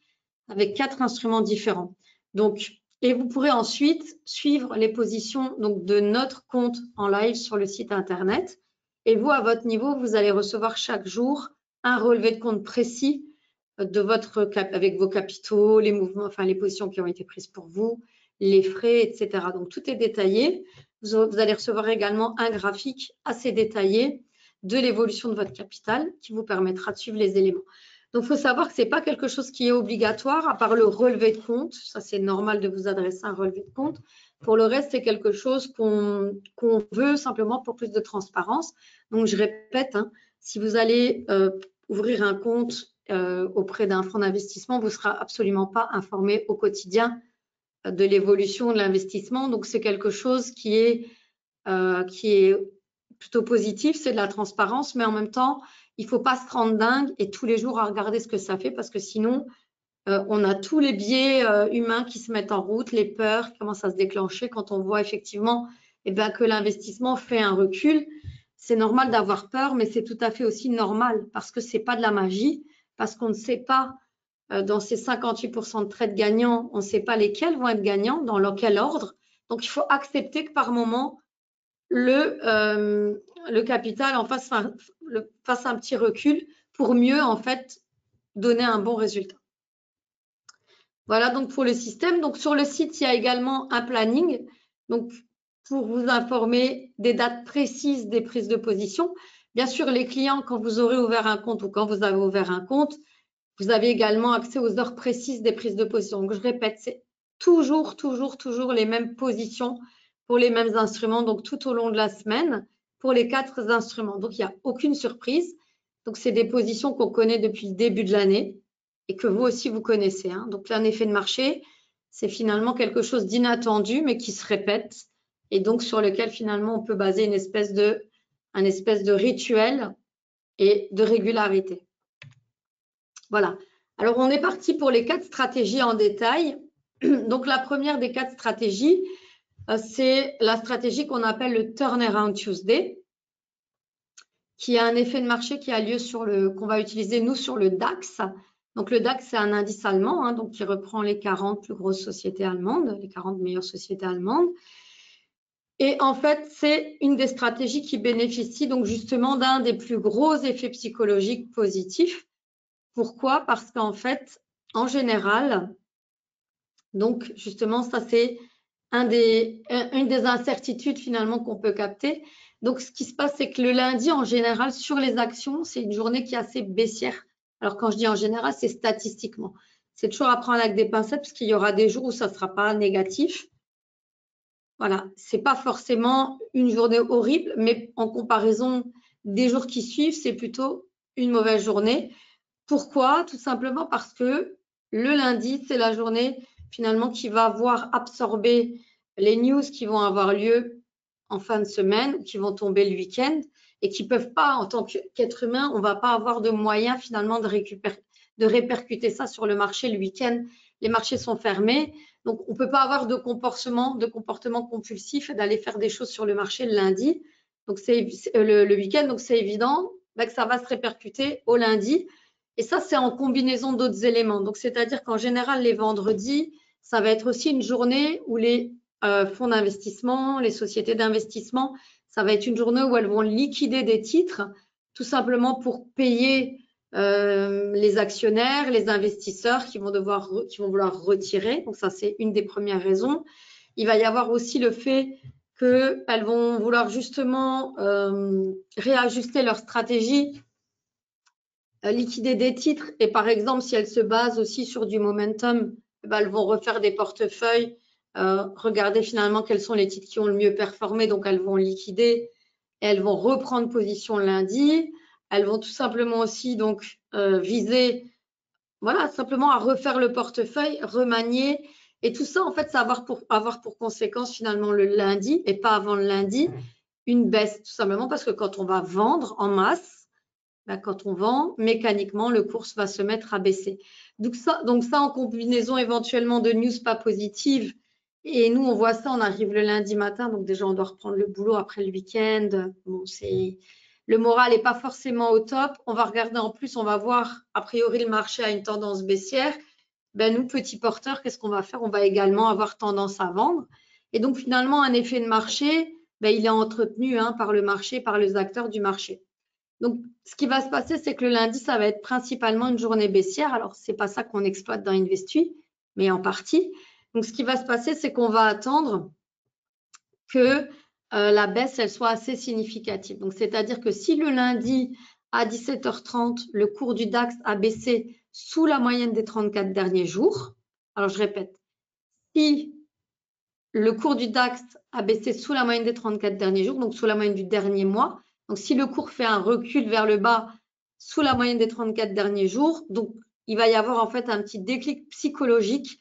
avec 4 instruments différents. Donc, et vous pourrez ensuite suivre les positions donc, de notre compte en live sur le site internet. Et vous, à votre niveau, vous allez recevoir chaque jour un relevé de compte précis de avec vos capitaux, les mouvements, enfin les positions qui ont été prises pour vous, les frais, etc. Donc, tout est détaillé. Vous allez recevoir également un graphique assez détaillé de l'évolution de votre capital qui vous permettra de suivre les éléments. Donc, il faut savoir que ce n'est pas quelque chose qui est obligatoire, à part le relevé de compte. Ça, c'est normal de vous adresser à un relevé de compte. Pour le reste, c'est quelque chose qu'on veut simplement pour plus de transparence. Donc, je répète, hein, si vous allez ouvrir un compte auprès d'un fonds d'investissement, vous ne serez absolument pas informé au quotidien de l'évolution de l'investissement. Donc, c'est quelque chose qui est plutôt positif, c'est de la transparence, mais en même temps, il ne faut pas se rendre dingue et tous les jours à regarder ce que ça fait, parce que sinon, on a tous les biais humains qui se mettent en route, les peurs qui commencent à se déclencher quand on voit effectivement que l'investissement fait un recul. C'est normal d'avoir peur, mais c'est tout à fait aussi normal parce que ce n'est pas de la magie, parce qu'on ne sait pas, dans ces 58% de trades gagnants, on ne sait pas lesquels vont être gagnants, dans quel ordre. Donc, il faut accepter que par moment, le capital en fasse un petit recul pour mieux en fait donner un bon résultat. Voilà donc pour le système. Donc sur le site, il y a également un planning, donc pour vous informer des dates précises des prises de position. Bien sûr, les clients, quand vous aurez ouvert un compte ou quand vous avez ouvert un compte, vous avez également accès aux heures précises des prises de position. Donc je répète, c'est toujours les mêmes positions pour les mêmes instruments, donc tout au long de la semaine, pour les 4 instruments. Donc, il n'y a aucune surprise. Donc, c'est des positions qu'on connaît depuis le début de l'année. et que vous aussi vous connaissez. Donc un effet de marché, c'est finalement quelque chose d'inattendu mais qui se répète et donc sur lequel finalement on peut baser un espèce de rituel et de régularité. Voilà. Alors on est parti pour les 4 stratégies en détail. Donc la première des 4 stratégies, c'est la stratégie qu'on appelle le Turnaround Tuesday, qui a un effet de marché qui a lieu qu'on va utiliser nous sur le DAX. Donc le DAX, c'est un indice allemand, donc qui reprend les 40 plus grosses sociétés allemandes, les 40 meilleures sociétés allemandes. Et en fait, c'est une des stratégies qui bénéficie donc justement d'un des plus gros effets psychologiques positifs. Pourquoi? Parce qu'en fait, en général, donc justement, ça c'est une des incertitudes finalement qu'on peut capter. Donc, ce qui se passe, c'est que le lundi, en général, sur les actions, c'est une journée qui est assez baissière. Alors, quand je dis en général, c'est statistiquement. C'est toujours à prendre avec des pincettes parce qu'il y aura des jours où ça ne sera pas négatif. Voilà, ce n'est pas forcément une journée horrible, mais en comparaison des jours qui suivent, c'est plutôt une mauvaise journée. Pourquoi? Tout simplement parce que le lundi, c'est la journée finalement qui va voir absorber les news qui vont avoir lieu en fin de semaine ou qui vont tomber le week-end et qui ne peuvent pas, en tant qu'être humain, on ne va pas avoir de moyens finalement de répercuter ça sur le marché le week-end. Les marchés sont fermés, donc on ne peut pas avoir de comportement compulsif et d'aller faire des choses sur le marché le lundi, donc c'est le week-end, donc c'est évident que ça va se répercuter au lundi. Et ça, c'est en combinaison d'autres éléments. Donc, c'est-à-dire qu'en général, les vendredis, ça va être aussi une journée où les fonds d'investissement, les sociétés d'investissement, ça va être une journée où elles vont liquider des titres, tout simplement pour payer les actionnaires, les investisseurs qui vont vouloir retirer. Donc, ça, c'est une des premières raisons. Il va y avoir aussi le fait qu'elles vont vouloir justement réajuster leur stratégie, liquider des titres, et par exemple, si elles se basent aussi sur du momentum, elles vont refaire des portefeuilles, regarder finalement quels sont les titres qui ont le mieux performé, donc elles vont liquider et elles vont reprendre position lundi. Elles vont tout simplement aussi donc viser, voilà, simplement à refaire le portefeuille, remanier, et tout ça en fait, ça va avoir pour conséquence finalement le lundi et pas avant le lundi une baisse, tout simplement parce que quand on va vendre en masse, quand on vend, mécaniquement, le cours va se mettre à baisser. Donc ça en combinaison éventuellement de news pas positives. Et nous, on voit ça, on arrive le lundi matin, donc déjà, on doit reprendre le boulot après le week-end. Bon, le moral n'est pas forcément au top. On va regarder en plus, on va voir, a priori, le marché a une tendance baissière. Nous, petits porteurs, qu'est-ce qu'on va faire? On va également avoir tendance à vendre. Et donc, finalement, un effet de marché, il est entretenu par le marché, par les acteurs du marché. Donc, ce qui va se passer, c'est que le lundi, ça va être principalement une journée baissière. Alors, ce n'est pas ça qu'on exploite dans Investuy, mais en partie. Donc, ce qui va se passer, c'est qu'on va attendre que la baisse, elle soit assez significative. Donc, c'est-à-dire que si le lundi, à 17h30, le cours du DAX a baissé sous la moyenne des 34 derniers jours, alors je répète, si le cours du DAX a baissé sous la moyenne des 34 derniers jours, donc sous la moyenne du dernier mois, donc, si le cours fait un recul vers le bas sous la moyenne des 34 derniers jours, donc il va y avoir en fait un petit déclic psychologique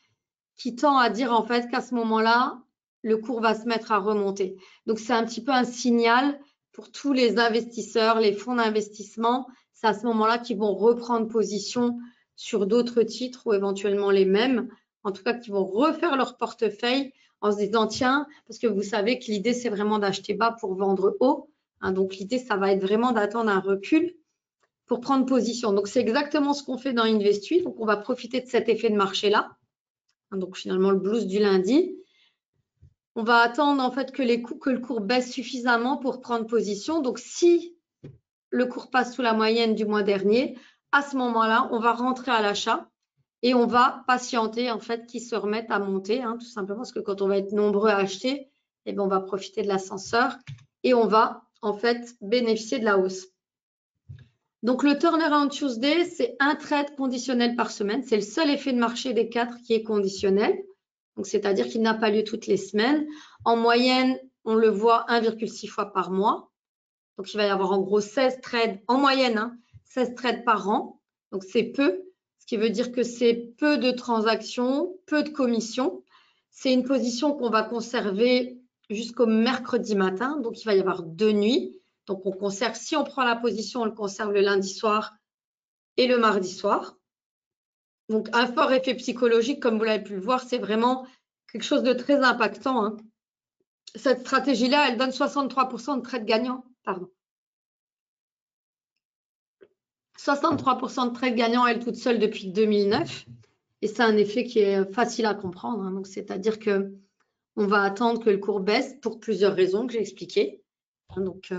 qui tend à dire en fait qu'à ce moment-là, le cours va se mettre à remonter. Donc, c'est un petit peu un signal pour tous les investisseurs, les fonds d'investissement. C'est à ce moment-là qu'ils vont reprendre position sur d'autres titres ou éventuellement les mêmes, en tout cas qui vont refaire leur portefeuille en se disant tiens, parce que vous savez que l'idée, c'est vraiment d'acheter bas pour vendre haut. Donc, l'idée, ça va être vraiment d'attendre un recul pour prendre position. Donc, c'est exactement ce qu'on fait dans Investuy. Donc, on va profiter de cet effet de marché-là. Donc, finalement, le blues du lundi. On va attendre en fait que le cours baisse suffisamment pour prendre position. Donc, si le cours passe sous la moyenne du mois dernier, à ce moment-là, on va rentrer à l'achat et on va patienter en fait qu'ils se remettent à monter, tout simplement parce que quand on va être nombreux à acheter, on va profiter de l'ascenseur et on va en fait bénéficier de la hausse. Donc, le Turnaround Tuesday, c'est un trade conditionnel par semaine. C'est le seul effet de marché des 4 qui est conditionnel. Donc, c'est-à-dire qu'il n'a pas lieu toutes les semaines. En moyenne, on le voit 1,6 fois par mois. Donc, il va y avoir en gros 16 trades en moyenne, 16 trades par an. Donc, c'est peu. Ce ce qui veut dire que c'est peu de transactions, peu de commissions. C'est une position qu'on va conserver jusqu'au mercredi matin, donc il va y avoir 2 nuits. Donc on conserve, si on prend la position, on le conserve le lundi soir et le mardi soir. Donc un fort effet psychologique, comme vous l'avez pu le voir, c'est vraiment quelque chose de très impactant, hein. Cette stratégie-là, elle donne 63% de trades gagnants. Pardon. 63% de trades gagnants, elle toute seule depuis 2009. Et c'est un effet qui est facile à comprendre, hein. Donc, c'est-à-dire que on va attendre que le cours baisse pour plusieurs raisons que j'ai expliquées. Donc,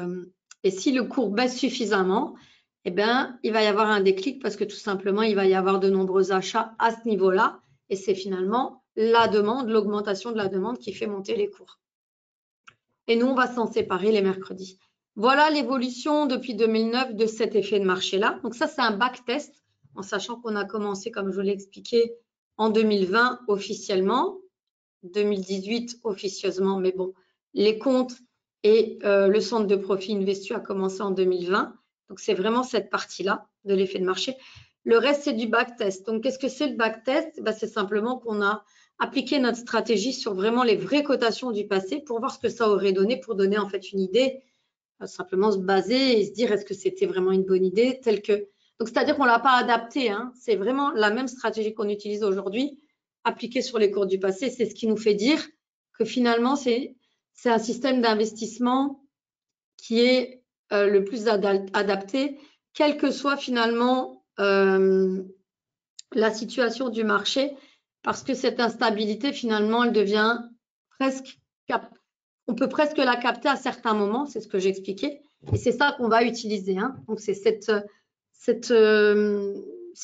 et si le cours baisse suffisamment, eh bien, il va y avoir un déclic parce que tout simplement, il va y avoir de nombreux achats à ce niveau-là. Et c'est finalement la demande, l'augmentation de la demande qui fait monter les cours. Et nous, on va s'en séparer les mercredis. Voilà l'évolution depuis 2009 de cet effet de marché-là. Donc ça, c'est un backtest, en sachant qu'on a commencé, comme je vous l'ai expliqué, en 2020 officiellement, 2018 officieusement, mais bon, les comptes et le centre de profit Investu a commencé en 2020. Donc c'est vraiment cette partie-là de l'effet de marché. Le reste, c'est du backtest. Donc qu'est-ce que c'est le backtest? Ben, c'est simplement qu'on a appliquer notre stratégie sur vraiment les vraies cotations du passé pour voir ce que ça aurait donné, pour donner en fait une idée, simplement se baser et se dire est-ce que c'était vraiment une bonne idée telle que… Donc, c'est-à-dire qu'on ne l'a pas adapté, hein. C'est vraiment la même stratégie qu'on utilise aujourd'hui, appliquée sur les cours du passé. C'est ce qui nous fait dire que finalement, c'est un système d'investissement qui est le plus adapté, quelle que soit finalement la situation du marché, parce que cette instabilité, finalement, elle devient presque… On peut presque la capter à certains moments, c'est ce que j'expliquais, et c'est ça qu'on va utiliser, hein. Donc, c'est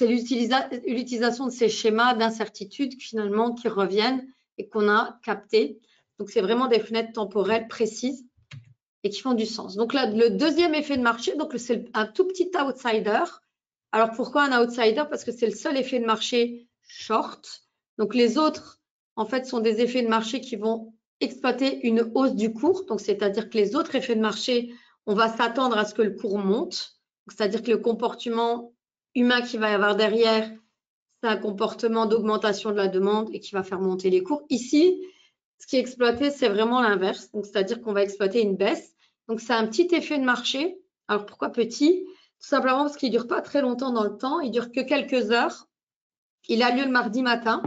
l'utilisation de ces schémas d'incertitude, finalement, qui reviennent et qu'on a captés. Donc, c'est vraiment des fenêtres temporelles précises et qui font du sens. Donc, là, le deuxième effet de marché, donc c'est un tout petit outsider. Alors, pourquoi un outsider? Parce que c'est le seul effet de marché short. Donc, les autres, en fait, sont des effets de marché qui vont exploiter une hausse du cours. Donc, c'est-à-dire que les autres effets de marché, on va s'attendre à ce que le cours monte. C'est-à-dire que le comportement humain qu'il va y avoir derrière, c'est un comportement d'augmentation de la demande et qui va faire monter les cours. Ici, ce qui est exploité, c'est vraiment l'inverse. Donc, c'est-à-dire qu'on va exploiter une baisse. Donc, c'est un petit effet de marché. Alors, pourquoi petit? Tout simplement parce qu'il ne dure pas très longtemps dans le temps. Il ne dure que quelques heures. Il a lieu le mardi matin.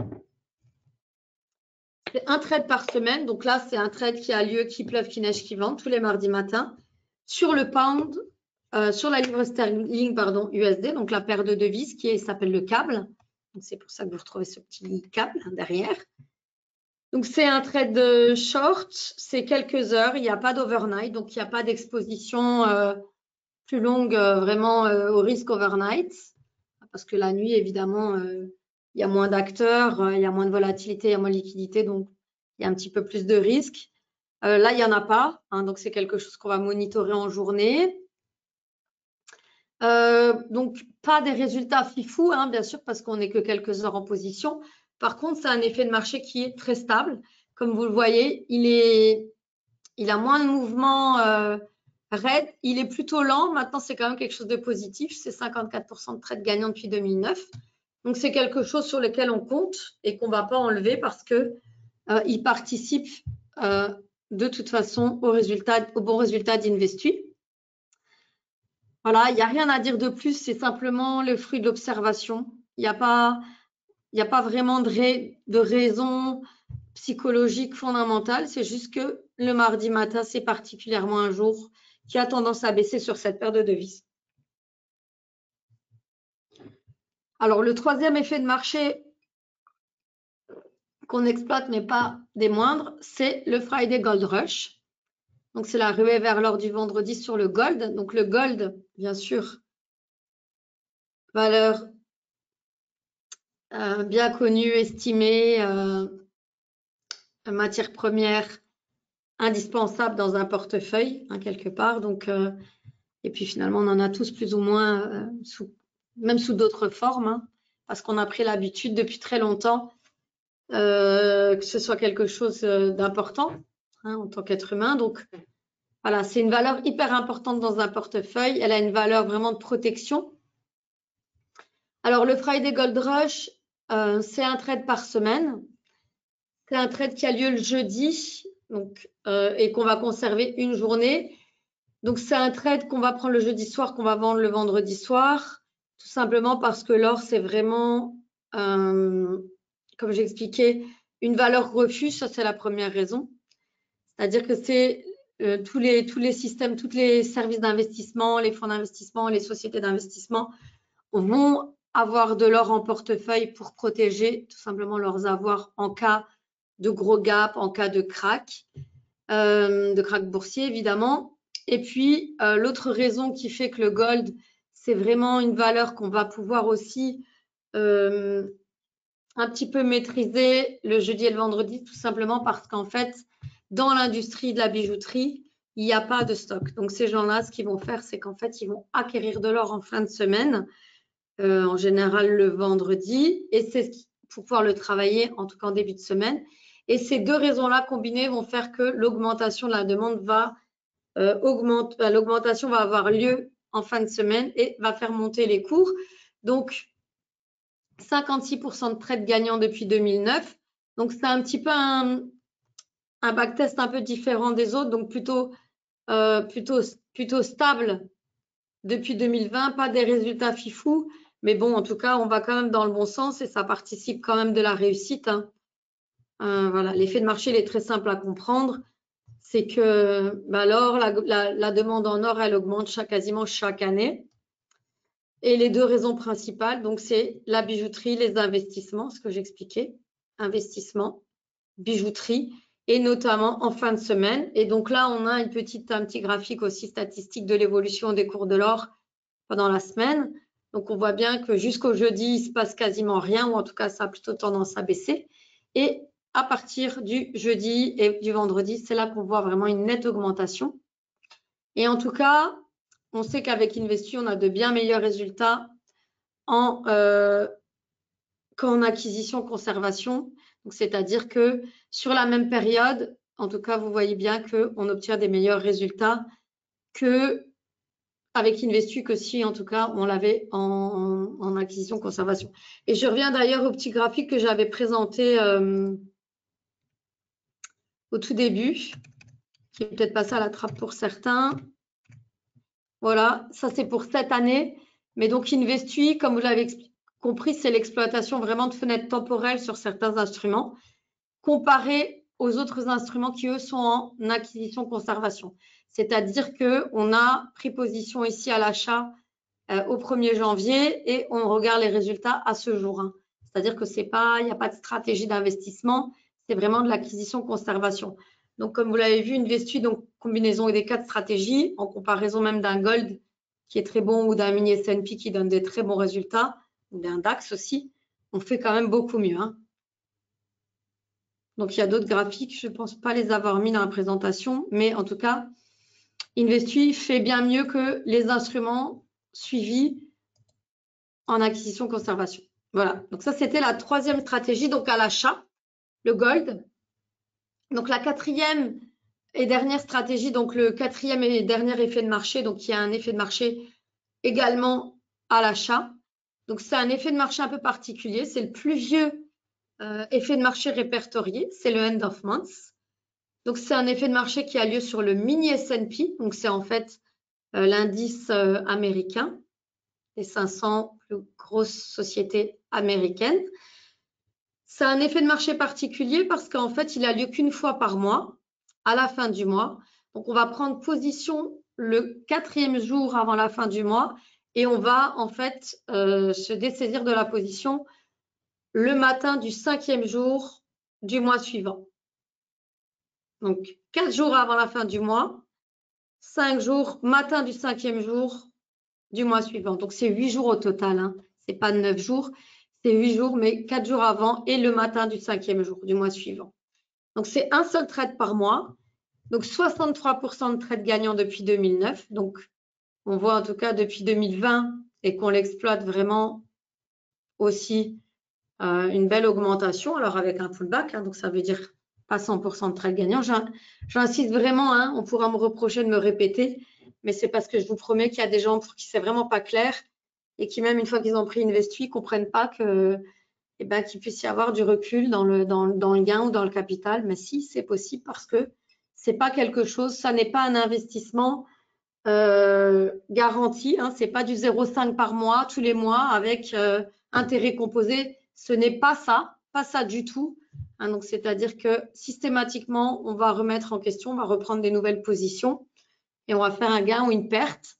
C'est un trade par semaine. Donc là, c'est un trade qui a lieu, qui pleuve, qui neige, qui vente, tous les mardis matins. Sur le pound, sur la livre sterling, pardon, USD, donc la paire de devises qui s'appelle le câble. C'est pour ça que vous retrouvez ce petit câble derrière. Donc, c'est un trade short, c'est quelques heures, il n'y a pas d'overnight, donc il n'y a pas d'exposition plus longue vraiment au risque overnight, parce que la nuit, évidemment, il y a moins d'acteurs, il y a moins de volatilité, il y a moins de liquidité, donc il y a un petit peu plus de risque. Là, il n'y en a pas, hein, donc c'est quelque chose qu'on va monitorer en journée. Donc, pas des résultats fifous, hein, bien sûr, parce qu'on n'est que quelques heures en position. Par contre, c'est un effet de marché qui est très stable. Comme vous le voyez, il a moins de mouvements raides. Il est plutôt lent. Maintenant, c'est quand même quelque chose de positif. C'est 54% de trades gagnants depuis 2009. Donc, c'est quelque chose sur lequel on compte et qu'on ne va pas enlever parce qu'il participe de toute façon au bon résultat d'Investu. Voilà, il n'y a rien à dire de plus, c'est simplement le fruit de l'observation. Il n'y a pas vraiment de raison psychologique fondamentale, c'est juste que le mardi matin, c'est particulièrement un jour qui a tendance à baisser sur cette paire de devises. Alors, le troisième effet de marché qu'on exploite, mais pas des moindres, c'est le Friday Gold Rush. Donc, c'est la ruée vers l'or du vendredi sur le gold. Donc, le gold, bien sûr, valeur bien connue, estimée, matière première indispensable dans un portefeuille, hein, quelque part. Donc, et puis finalement, on en a tous plus ou moins, même sous d'autres formes, hein, parce qu'on a pris l'habitude depuis très longtemps que ce soit quelque chose d'important, hein, en tant qu'être humain. Donc, voilà, c'est une valeur hyper importante dans un portefeuille. Elle a une valeur vraiment de protection. Alors, le Friday Gold Rush, c'est un trade par semaine. C'est un trade qui a lieu le jeudi donc, et qu'on va conserver une journée. Donc, c'est un trade qu'on va prendre le jeudi soir, qu'on va vendre le vendredi soir, tout simplement parce que l'or, c'est vraiment, comme j'ai expliqué, une valeur refuge. Ça, c'est la première raison. C'est-à-dire que c'est tous les systèmes, tous les services d'investissement, les fonds d'investissement, les sociétés d'investissement vont avoir de l'or en portefeuille pour protéger tout simplement leurs avoirs en cas de gros gap, en cas de crack boursier évidemment. Et puis, l'autre raison qui fait que le gold, c'est vraiment une valeur qu'on va pouvoir aussi un petit peu maîtriser le jeudi et le vendredi, tout simplement parce qu'en fait, dans l'industrie de la bijouterie, il n'y a pas de stock. Donc, ces gens-là, ce qu'ils vont faire, c'est qu'en fait, ils vont acquérir de l'or en fin de semaine, en général le vendredi, et c'est pour pouvoir le travailler, en tout cas en début de semaine. Et ces deux raisons-là combinées vont faire que l'augmentation de la demande va l'augmentation va avoir lieu en fin de semaine et va faire monter les cours. Donc, 56% de trades gagnants depuis 2009. Donc, c'est un petit peu un backtest un peu différent des autres, donc plutôt stable depuis 2020, pas des résultats fifous, mais bon, en tout cas, on va quand même dans le bon sens et ça participe quand même de la réussite. Hein. Voilà, l'effet de marché, il est très simple à comprendre. C'est que l'or, la demande en or, elle augmente quasiment chaque année. Et les deux raisons principales, donc c'est la bijouterie, les investissements, ce que j'expliquais, investissement, bijouterie, et notamment en fin de semaine. Et donc là, on a un petit graphique aussi statistique de l'évolution des cours de l'or pendant la semaine. Donc, on voit bien que jusqu'au jeudi, il ne se passe quasiment rien, ou en tout cas, ça a plutôt tendance à baisser. Et à partir du jeudi et du vendredi, c'est là qu'on voit vraiment une nette augmentation. Et en tout cas, on sait qu'avec Investu, on a de bien meilleurs résultats qu'en acquisition-conservation. C'est-à-dire que sur la même période, en tout cas, vous voyez bien qu'on obtient des meilleurs résultats qu'avec Investu, que si, en tout cas, on l'avait en acquisition-conservation. Et je reviens d'ailleurs au petit graphique que j'avais présenté au tout début, qui est peut-être passé à la trappe pour certains. Voilà, ça c'est pour cette année. Mais donc Investu, comme vous l'avez compris, c'est l'exploitation vraiment de fenêtres temporelles sur certains instruments, comparé aux autres instruments qui, eux, sont en acquisition-conservation. C'est-à-dire qu'on a pris position ici à l'achat au 1er janvier et on regarde les résultats à ce jour. Hein. C'est-à-dire que il n'y a pas de stratégie d'investissement, c'est vraiment de l'acquisition-conservation. Donc, comme vous l'avez vu, Investu, donc combinaison des 4 stratégies, en comparaison même d'un gold qui est très bon ou d'un mini S&P qui donne des très bons résultats, ou d'un DAX aussi, on fait quand même beaucoup mieux. Hein. Donc, il y a d'autres graphiques, je ne pense pas les avoir mis dans la présentation, mais en tout cas, Investu fait bien mieux que les instruments suivis en acquisition-conservation. Voilà, donc ça, c'était la 3e stratégie, donc à l'achat, le gold. Donc, la 4e et dernière stratégie, donc le 4e et dernier effet de marché, donc il y a un effet de marché également à l'achat. Donc, c'est un effet de marché un peu particulier. C'est le plus vieux effet de marché répertorié. C'est le end of month. Donc, c'est un effet de marché qui a lieu sur le mini S&P. Donc, c'est en fait l'indice américain, les 500 plus grosses sociétés américaines. C'est un effet de marché particulier parce qu'en fait, il a lieu qu'une fois par mois, à la fin du mois. Donc, on va prendre position le 4e jour avant la fin du mois et on va en fait se dessaisir de la position le matin du 5e jour du mois suivant. Donc, 4 jours avant la fin du mois, 5 jours, matin du 5e jour du mois suivant. Donc, c'est 8 jours au total. Hein. Ce n'est pas 9 jours, c'est 8 jours, mais 4 jours avant et le matin du 5e jour du mois suivant. Donc, c'est un seul trade par mois. Donc, 63% de trades gagnants depuis 2009. Donc, on voit en tout cas depuis 2020 et qu'on l'exploite vraiment aussi une belle augmentation. Alors, avec un pullback, hein, donc ça veut dire pas 100% de trades gagnants. J'insiste vraiment, hein, on pourra me reprocher de me répéter, mais c'est parce que je vous promets qu'il y a des gens pour qui c'est vraiment pas clair et qui, même une fois qu'ils ont pris Investui, ne comprennent pas que, qu'il puisse y avoir du recul dans le gain ou dans le capital. Mais si, c'est possible parce que c'est pas quelque chose, ça n'est pas un investissement garanti, hein, c'est pas du 0,5 par mois, tous les mois, avec intérêt composé. Ce n'est pas ça du tout. Hein, donc, c'est-à-dire que systématiquement, on va remettre en question, on va reprendre des nouvelles positions et on va faire un gain ou une perte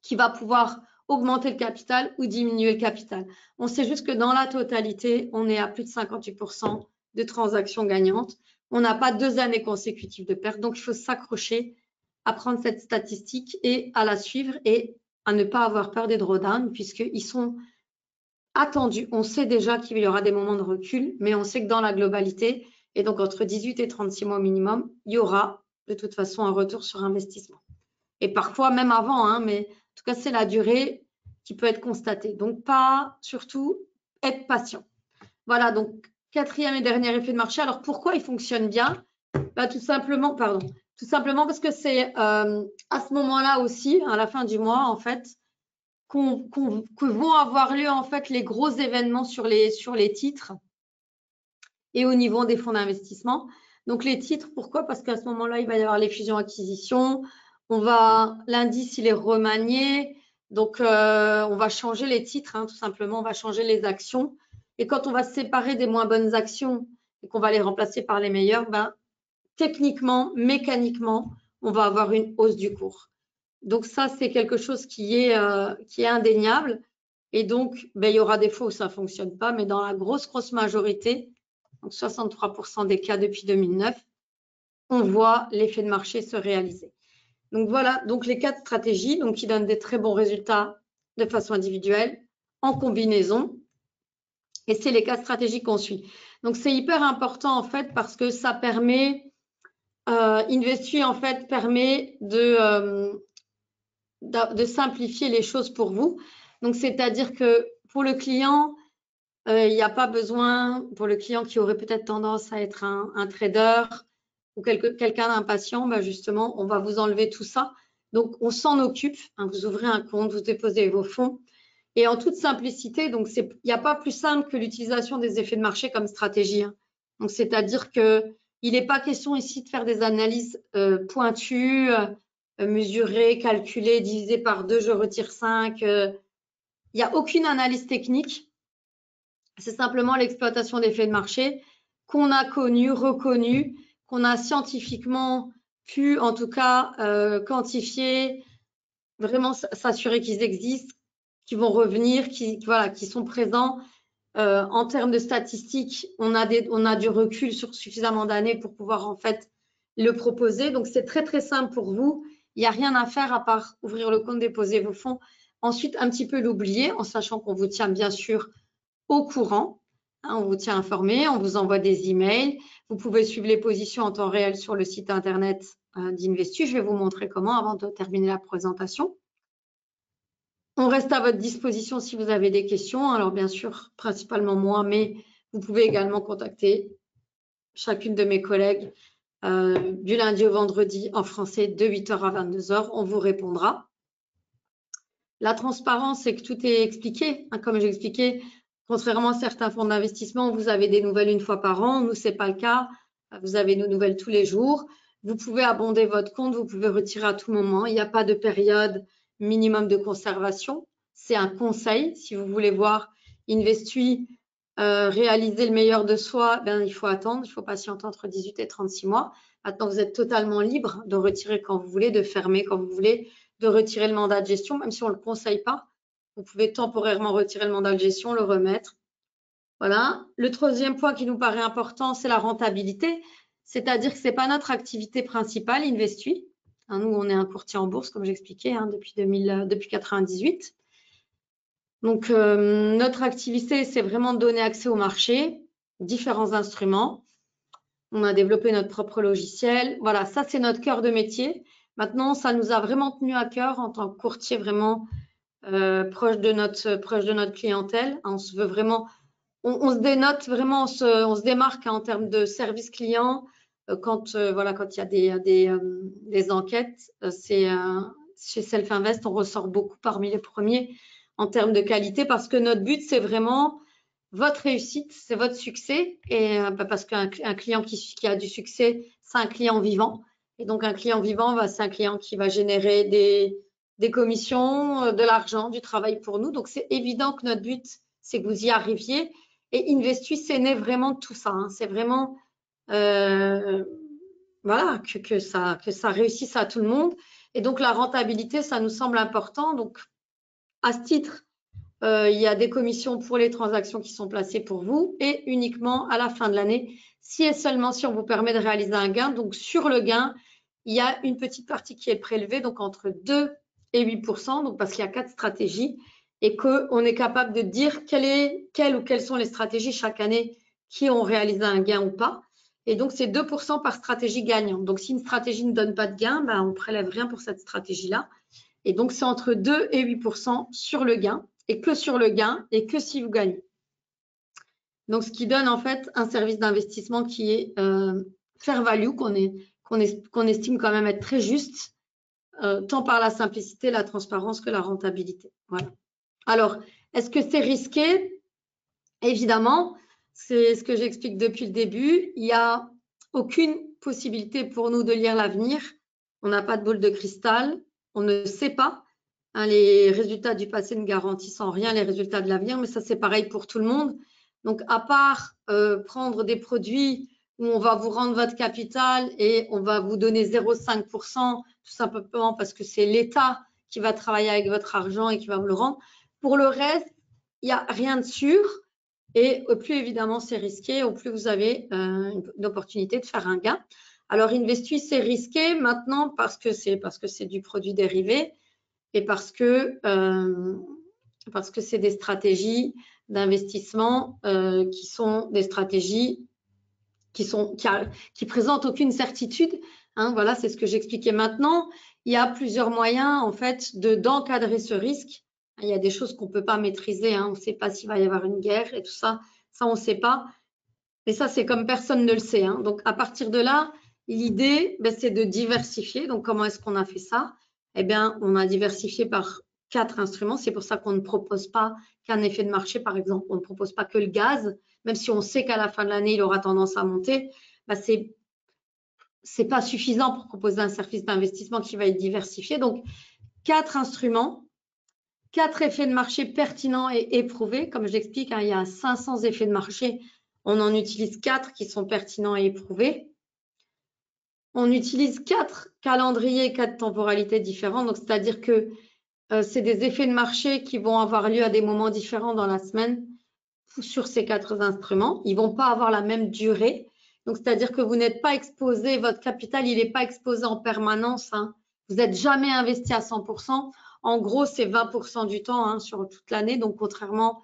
qui va pouvoir augmenter le capital ou diminuer le capital. On sait juste que dans la totalité, on est à plus de 58% de transactions gagnantes. On n'a pas 2 années consécutives de perte. Donc, il faut s'accrocher à prendre cette statistique et à la suivre et à ne pas avoir peur des drawdowns puisqu'ils sont attendus. On sait déjà qu'il y aura des moments de recul, mais on sait que dans la globalité, et donc entre 18 et 36 mois minimum, il y aura de toute façon un retour sur investissement. Et parfois même avant, hein, mais en tout cas, c'est la durée qui peut être constatée. Donc, surtout, être patient. Voilà, donc, 4e et dernier effet de marché. Alors, pourquoi il fonctionne bien? Tout simplement parce que c'est à ce moment-là aussi, à la fin du mois, en fait, que vont avoir lieu, en fait, les gros événements sur les titres et au niveau des fonds d'investissement. Donc, les titres, pourquoi? Parce qu'à ce moment-là, il va y avoir les fusions-acquisitions. L'indice, il est remanié. Donc, on va changer les titres, hein, tout simplement. On va changer les actions. Et quand on va se séparer des moins bonnes actions et qu'on va les remplacer par les meilleures, techniquement, mécaniquement, on va avoir une hausse du cours. Donc, ça, c'est quelque chose qui est indéniable. Et donc, il y aura des fois où ça ne fonctionne pas, mais dans la grosse majorité, donc 63% des cas depuis 2009, on voit l'effet de marché se réaliser. Donc voilà, donc les 4 stratégies donc, qui donnent des très bons résultats de façon individuelle, en combinaison. Et c'est les 4 stratégies qu'on suit. Donc c'est hyper important en fait parce que ça permet, Investui en fait permet de simplifier les choses pour vous. Donc c'est-à-dire que pour le client, il n'y a pas besoin, pour le client qui aurait peut-être tendance à être un trader ou quelqu'un d'impatient, justement, on va vous enlever tout ça. Donc, on s'en occupe. Hein, vous ouvrez un compte, vous déposez vos fonds. Et en toute simplicité, donc il n'y a pas plus simple que l'utilisation des effets de marché comme stratégie. Hein. Donc, c'est-à-dire qu'il n'est pas question ici de faire des analyses pointues, mesurées, calculées, divisées par 2, je retire 5. Il n'y a aucune analyse technique. C'est simplement l'exploitation d'effets de marché qu'on a connu, reconnu, qu'on a scientifiquement pu, en tout cas, quantifier, vraiment s'assurer qu'ils existent, qu'ils vont revenir, qui sont présents. En termes de statistiques, on a du recul sur suffisamment d'années pour pouvoir en fait le proposer. Donc, c'est très, très simple pour vous. Il n'y a rien à faire à part ouvrir le compte, déposer vos fonds. Ensuite, un petit peu l'oublier en sachant qu'on vous tient bien sûr au courant. Hein, on vous tient informé, on vous envoie des emails. Vous pouvez suivre les positions en temps réel sur le site internet d'Investui. Je vais vous montrer comment avant de terminer la présentation. On reste à votre disposition si vous avez des questions. Alors, bien sûr, principalement moi, mais vous pouvez également contacter chacune de mes collègues du lundi au vendredi en français de 8h à 22h. On vous répondra. La transparence, c'est que tout est expliqué. Hein, comme j'ai expliqué, contrairement à certains fonds d'investissement, vous avez des nouvelles une fois par an. Nous, ce n'est pas le cas. Vous avez nos nouvelles tous les jours. Vous pouvez abonder votre compte, vous pouvez retirer à tout moment. Il n'y a pas de période minimum de conservation. C'est un conseil. Si vous voulez voir Investui réaliser le meilleur de soi, il faut attendre. Il faut patienter entre 18 et 36 mois. Maintenant, vous êtes totalement libre de retirer quand vous voulez, de fermer quand vous voulez, de retirer le mandat de gestion, même si on ne le conseille pas. Vous pouvez temporairement retirer le mandat de gestion, le remettre. Voilà. Le troisième point qui nous paraît important, c'est la rentabilité. C'est-à-dire que ce n'est pas notre activité principale, Investui. Hein, nous, on est un courtier en bourse, comme j'expliquais, hein, depuis 1998. Donc, notre activité, c'est vraiment de donner accès au marché, différents instruments. On a développé notre propre logiciel. Voilà, ça, c'est notre cœur de métier. Maintenant, ça nous a vraiment tenu à cœur en tant que courtier vraiment proche de notre clientèle. On se veut vraiment, on se dénote vraiment, on se démarque en termes de service client. Quand il y a des enquêtes, chez Self Invest, on ressort beaucoup parmi les premiers en termes de qualité, parce que notre but, c'est vraiment votre réussite, c'est votre succès. Et parce qu'un client qui a du succès, c'est un client vivant. Et donc, un client vivant, c'est un client qui va générer des commissions, de l'argent, du travail pour nous. Donc, c'est évident que notre but, c'est que vous y arriviez. Et Investuy, c'est né vraiment de tout ça. Hein. C'est vraiment voilà, que ça réussisse à tout le monde. Et donc, la rentabilité, ça nous semble important. Donc, à ce titre, il y a des commissions pour les transactions qui sont placées pour vous et uniquement à la fin de l'année, si et seulement si on vous permet de réaliser un gain. Donc, sur le gain, il y a une petite partie qui est prélevée, donc entre 2 et 8%, donc parce qu'il y a 4 stratégies et qu'on est capable de dire quelles sont les stratégies chaque année qui ont réalisé un gain ou pas. Et donc, c'est 2% par stratégie gagnante. Donc, si une stratégie ne donne pas de gain, ben, on ne prélève rien pour cette stratégie-là. Et donc, c'est entre 2 et 8% sur le gain et que sur le gain et que si vous gagnez. Donc, ce qui donne en fait un service d'investissement qui est fair value, qu'on estime quand même être très juste, tant par la simplicité, la transparence que la rentabilité. Voilà. Alors, est-ce que c'est risqué? Évidemment, c'est ce que j'explique depuis le début. Il n'y a aucune possibilité pour nous de lire l'avenir. On n'a pas de boule de cristal. On ne sait pas. Hein, les résultats du passé ne garantissent en rien les résultats de l'avenir, mais ça, c'est pareil pour tout le monde. Donc, à part prendre des produits où on va vous rendre votre capital et on va vous donner 0,5%, tout simplement parce que c'est l'État qui va travailler avec votre argent et qui va vous le rendre. Pour le reste, il n'y a rien de sûr. Et au plus évidemment c'est risqué, au plus vous avez une opportunité de faire un gain. Alors Investuy, c'est risqué maintenant parce que c'est du produit dérivé et parce que c'est des stratégies d'investissement qui sont des stratégies qui présentent aucune certitude. Hein, voilà, c'est ce que j'expliquais maintenant. Il y a plusieurs moyens en fait d'encadrer ce risque. Il y a des choses qu'on ne peut pas maîtriser. Hein. On ne sait pas s'il va y avoir une guerre et tout ça. Ça, on ne sait pas. Mais ça, c'est comme personne ne le sait. Hein. Donc, à partir de là, l'idée, c'est de diversifier. Donc, comment est-ce qu'on a fait ça? Eh bien, on a diversifié par 4 instruments. C'est pour ça qu'on ne propose pas qu'un effet de marché, par exemple. On ne propose pas que le gaz, même si on sait qu'à la fin de l'année, il aura tendance à monter. C'est pas suffisant pour proposer un service d'investissement qui va être diversifié. Donc, 4 instruments, 4 effets de marché pertinents et éprouvés. Comme je l'explique, hein, il y a 500 effets de marché. On en utilise 4 qui sont pertinents et éprouvés. On utilise 4 calendriers, 4 temporalités différentes. Donc, c'est-à-dire que c'est des effets de marché qui vont avoir lieu à des moments différents dans la semaine sur ces 4 instruments. Ils ne vont pas avoir la même durée. Donc, c'est-à-dire que vous n'êtes pas exposé, votre capital, il n'est pas exposé en permanence. Hein. Vous n'êtes jamais investi à 100%. En gros, c'est 20% du temps hein, sur toute l'année. Donc, contrairement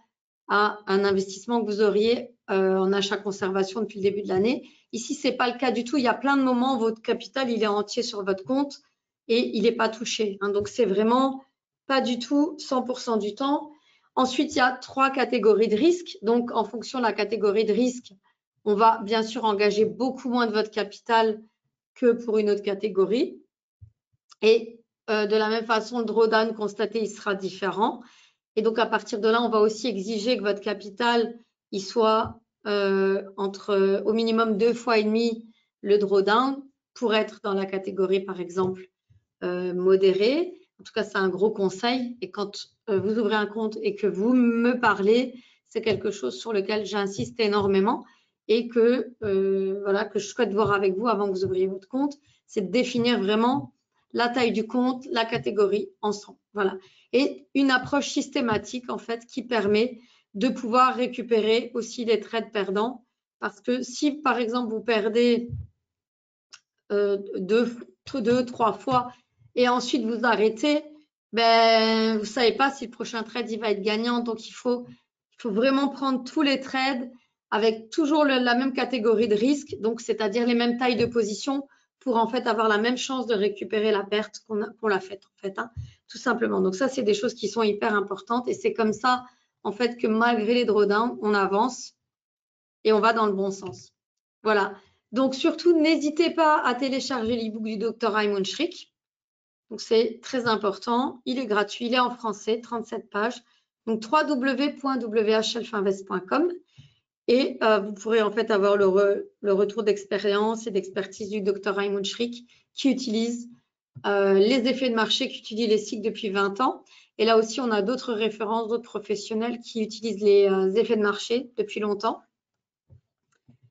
à un investissement que vous auriez en achat-conservation depuis le début de l'année. Ici, ce n'est pas le cas du tout. Il y a plein de moments où votre capital, il est entier sur votre compte et il n'est pas touché. Hein. Donc, c'est vraiment pas du tout 100% du temps. Ensuite, il y a 3 catégories de risques. Donc, en fonction de la catégorie de risque, on va bien sûr engager beaucoup moins de votre capital que pour une autre catégorie. Et de la même façon, le drawdown constaté, il sera différent. Et donc, à partir de là, on va aussi exiger que votre capital, il soit au minimum 2,5 fois le drawdown pour être dans la catégorie, par exemple, modérée. En tout cas, c'est un gros conseil. Et quand vous ouvrez un compte et que vous me parlez, c'est quelque chose sur lequel j'insiste énormément et que je souhaite voir avec vous avant que vous ouvriez votre compte, c'est de définir vraiment la taille du compte, la catégorie ensemble. Voilà. Et une approche systématique, en fait, qui permet de pouvoir récupérer aussi les trades perdants. Parce que si, par exemple, vous perdez 2-3 fois et ensuite vous arrêtez, vous ne savez pas si le prochain trade il va être gagnant. Donc, il faut vraiment prendre tous les trades avec toujours la même catégorie de risque, donc c'est-à-dire les mêmes tailles de position pour en fait avoir la même chance de récupérer la perte qu'on l'a faite en fait, hein, tout simplement. Donc ça, c'est des choses qui sont hyper importantes et c'est comme ça en fait que malgré les drawdowns, on avance et on va dans le bon sens. Voilà. Donc surtout, n'hésitez pas à télécharger l'e-book du Dr Raymond Schrick. Donc c'est très important. Il est gratuit, il est en français, 37 pages. Donc, www.whselfinvest.com. Et vous pourrez en fait avoir le retour d'expérience et d'expertise du Dr Raymond Schrick qui utilise les effets de marché, qui utilise les cycles depuis 20 ans. Et là aussi, on a d'autres références, d'autres professionnels qui utilisent les effets de marché depuis longtemps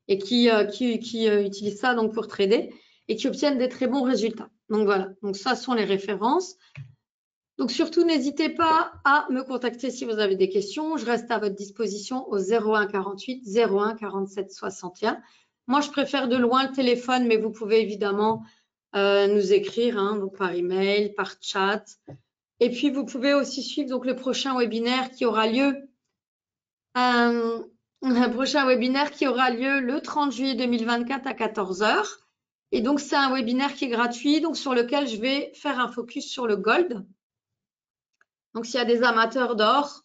et qui utilisent ça donc pour trader et qui obtiennent des très bons résultats. Donc voilà, donc ça sont les références. Donc surtout, n'hésitez pas à me contacter si vous avez des questions. Je reste à votre disposition au 01 48 01 47 61. Moi, je préfère de loin le téléphone, mais vous pouvez évidemment nous écrire donc par email, par chat. Et puis, vous pouvez aussi suivre donc, le prochain webinaire qui aura lieu le 30 juillet 2024 à 14 h. Et donc, c'est un webinaire qui est gratuit, donc sur lequel je vais faire un focus sur le gold. Donc, s'il y a des amateurs d'or,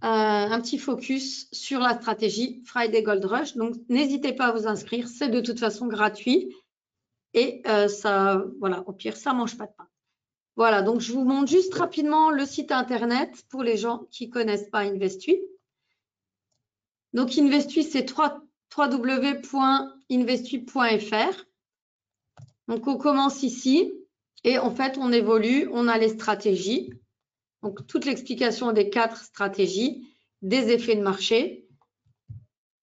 un petit focus sur la stratégie Friday Gold Rush. Donc, n'hésitez pas à vous inscrire. C'est de toute façon gratuit. Et ça, voilà, au pire, ça ne mange pas de pain. Voilà, donc je vous montre juste rapidement le site internet pour les gens qui ne connaissent pas Investui. Donc, Investui, c'est www.investui.fr. Donc, on commence ici et en fait, on évolue, on a les stratégies. Donc, toute l'explication des 4 stratégies, des effets de marché.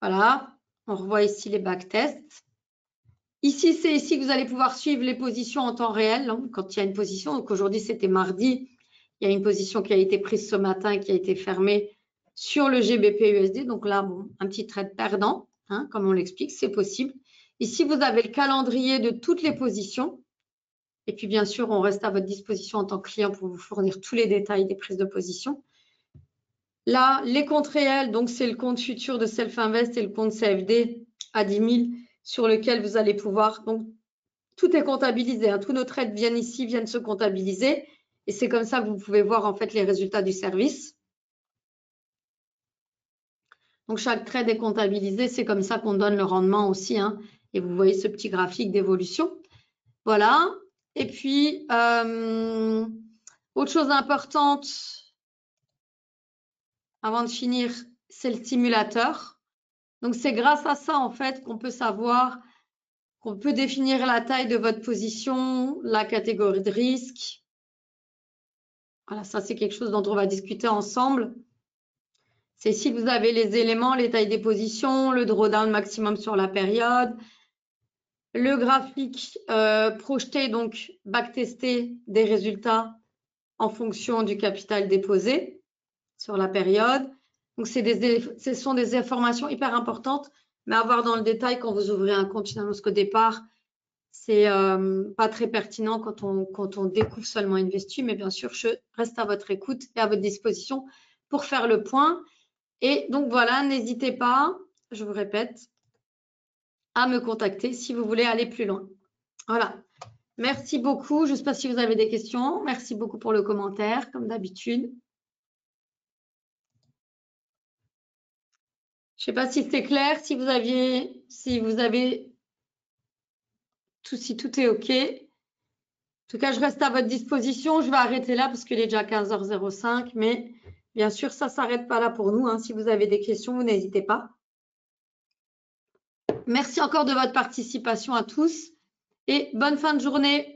Voilà, on revoit ici les backtests. Ici, c'est ici que vous allez pouvoir suivre les positions en temps réel, quand il y a une position. Donc, aujourd'hui, c'était mardi. Il y a une position qui a été prise ce matin, qui a été fermée sur le GBP-USD. Donc là, bon, un petit trade perdant, comme on l'explique, c'est possible. Ici, vous avez le calendrier de toutes les positions. Et puis, bien sûr, on reste à votre disposition en tant que client pour vous fournir tous les détails des prises de position. Là, les comptes réels, donc c'est le compte futur de Self-Invest et le compte CFD à 10 000 sur lequel vous allez pouvoir. Donc, tout est comptabilisé. Tous nos trades viennent ici, viennent se comptabiliser. Et c'est comme ça que vous pouvez voir en fait les résultats du service. Donc, chaque trade est comptabilisé. C'est comme ça qu'on donne le rendement aussi. Et vous voyez ce petit graphique d'évolution. Voilà. Et puis, autre chose importante, avant de finir, c'est le simulateur. Donc, c'est grâce à ça, en fait, qu'on peut savoir, qu'on peut définir la taille de votre position, la catégorie de risque. Voilà, ça, c'est quelque chose dont on va discuter ensemble. C'est si vous avez les éléments, les tailles des positions, le drawdown maximum sur la période, le graphique projeté, donc backtesté des résultats en fonction du capital déposé sur la période. Donc, ce sont des informations hyper importantes, mais à voir dans le détail quand vous ouvrez un compte finalement, parce qu'au départ, c'est pas très pertinent quand on découvre seulement Investui, mais bien sûr, je reste à votre écoute et à votre disposition pour faire le point. Et donc, voilà, n'hésitez pas, je vous répète, à me contacter si vous voulez aller plus loin. Voilà. Merci beaucoup. Je ne sais pas si vous avez des questions. Merci beaucoup pour le commentaire, comme d'habitude. Je ne sais pas si c'est clair, si tout est OK. En tout cas, je reste à votre disposition. Je vais arrêter là parce qu'il est déjà 15h05. Mais bien sûr, ça ne s'arrête pas là pour nous. Si vous avez des questions, vous n'hésitez pas. Merci encore de votre participation à tous et bonne fin de journée.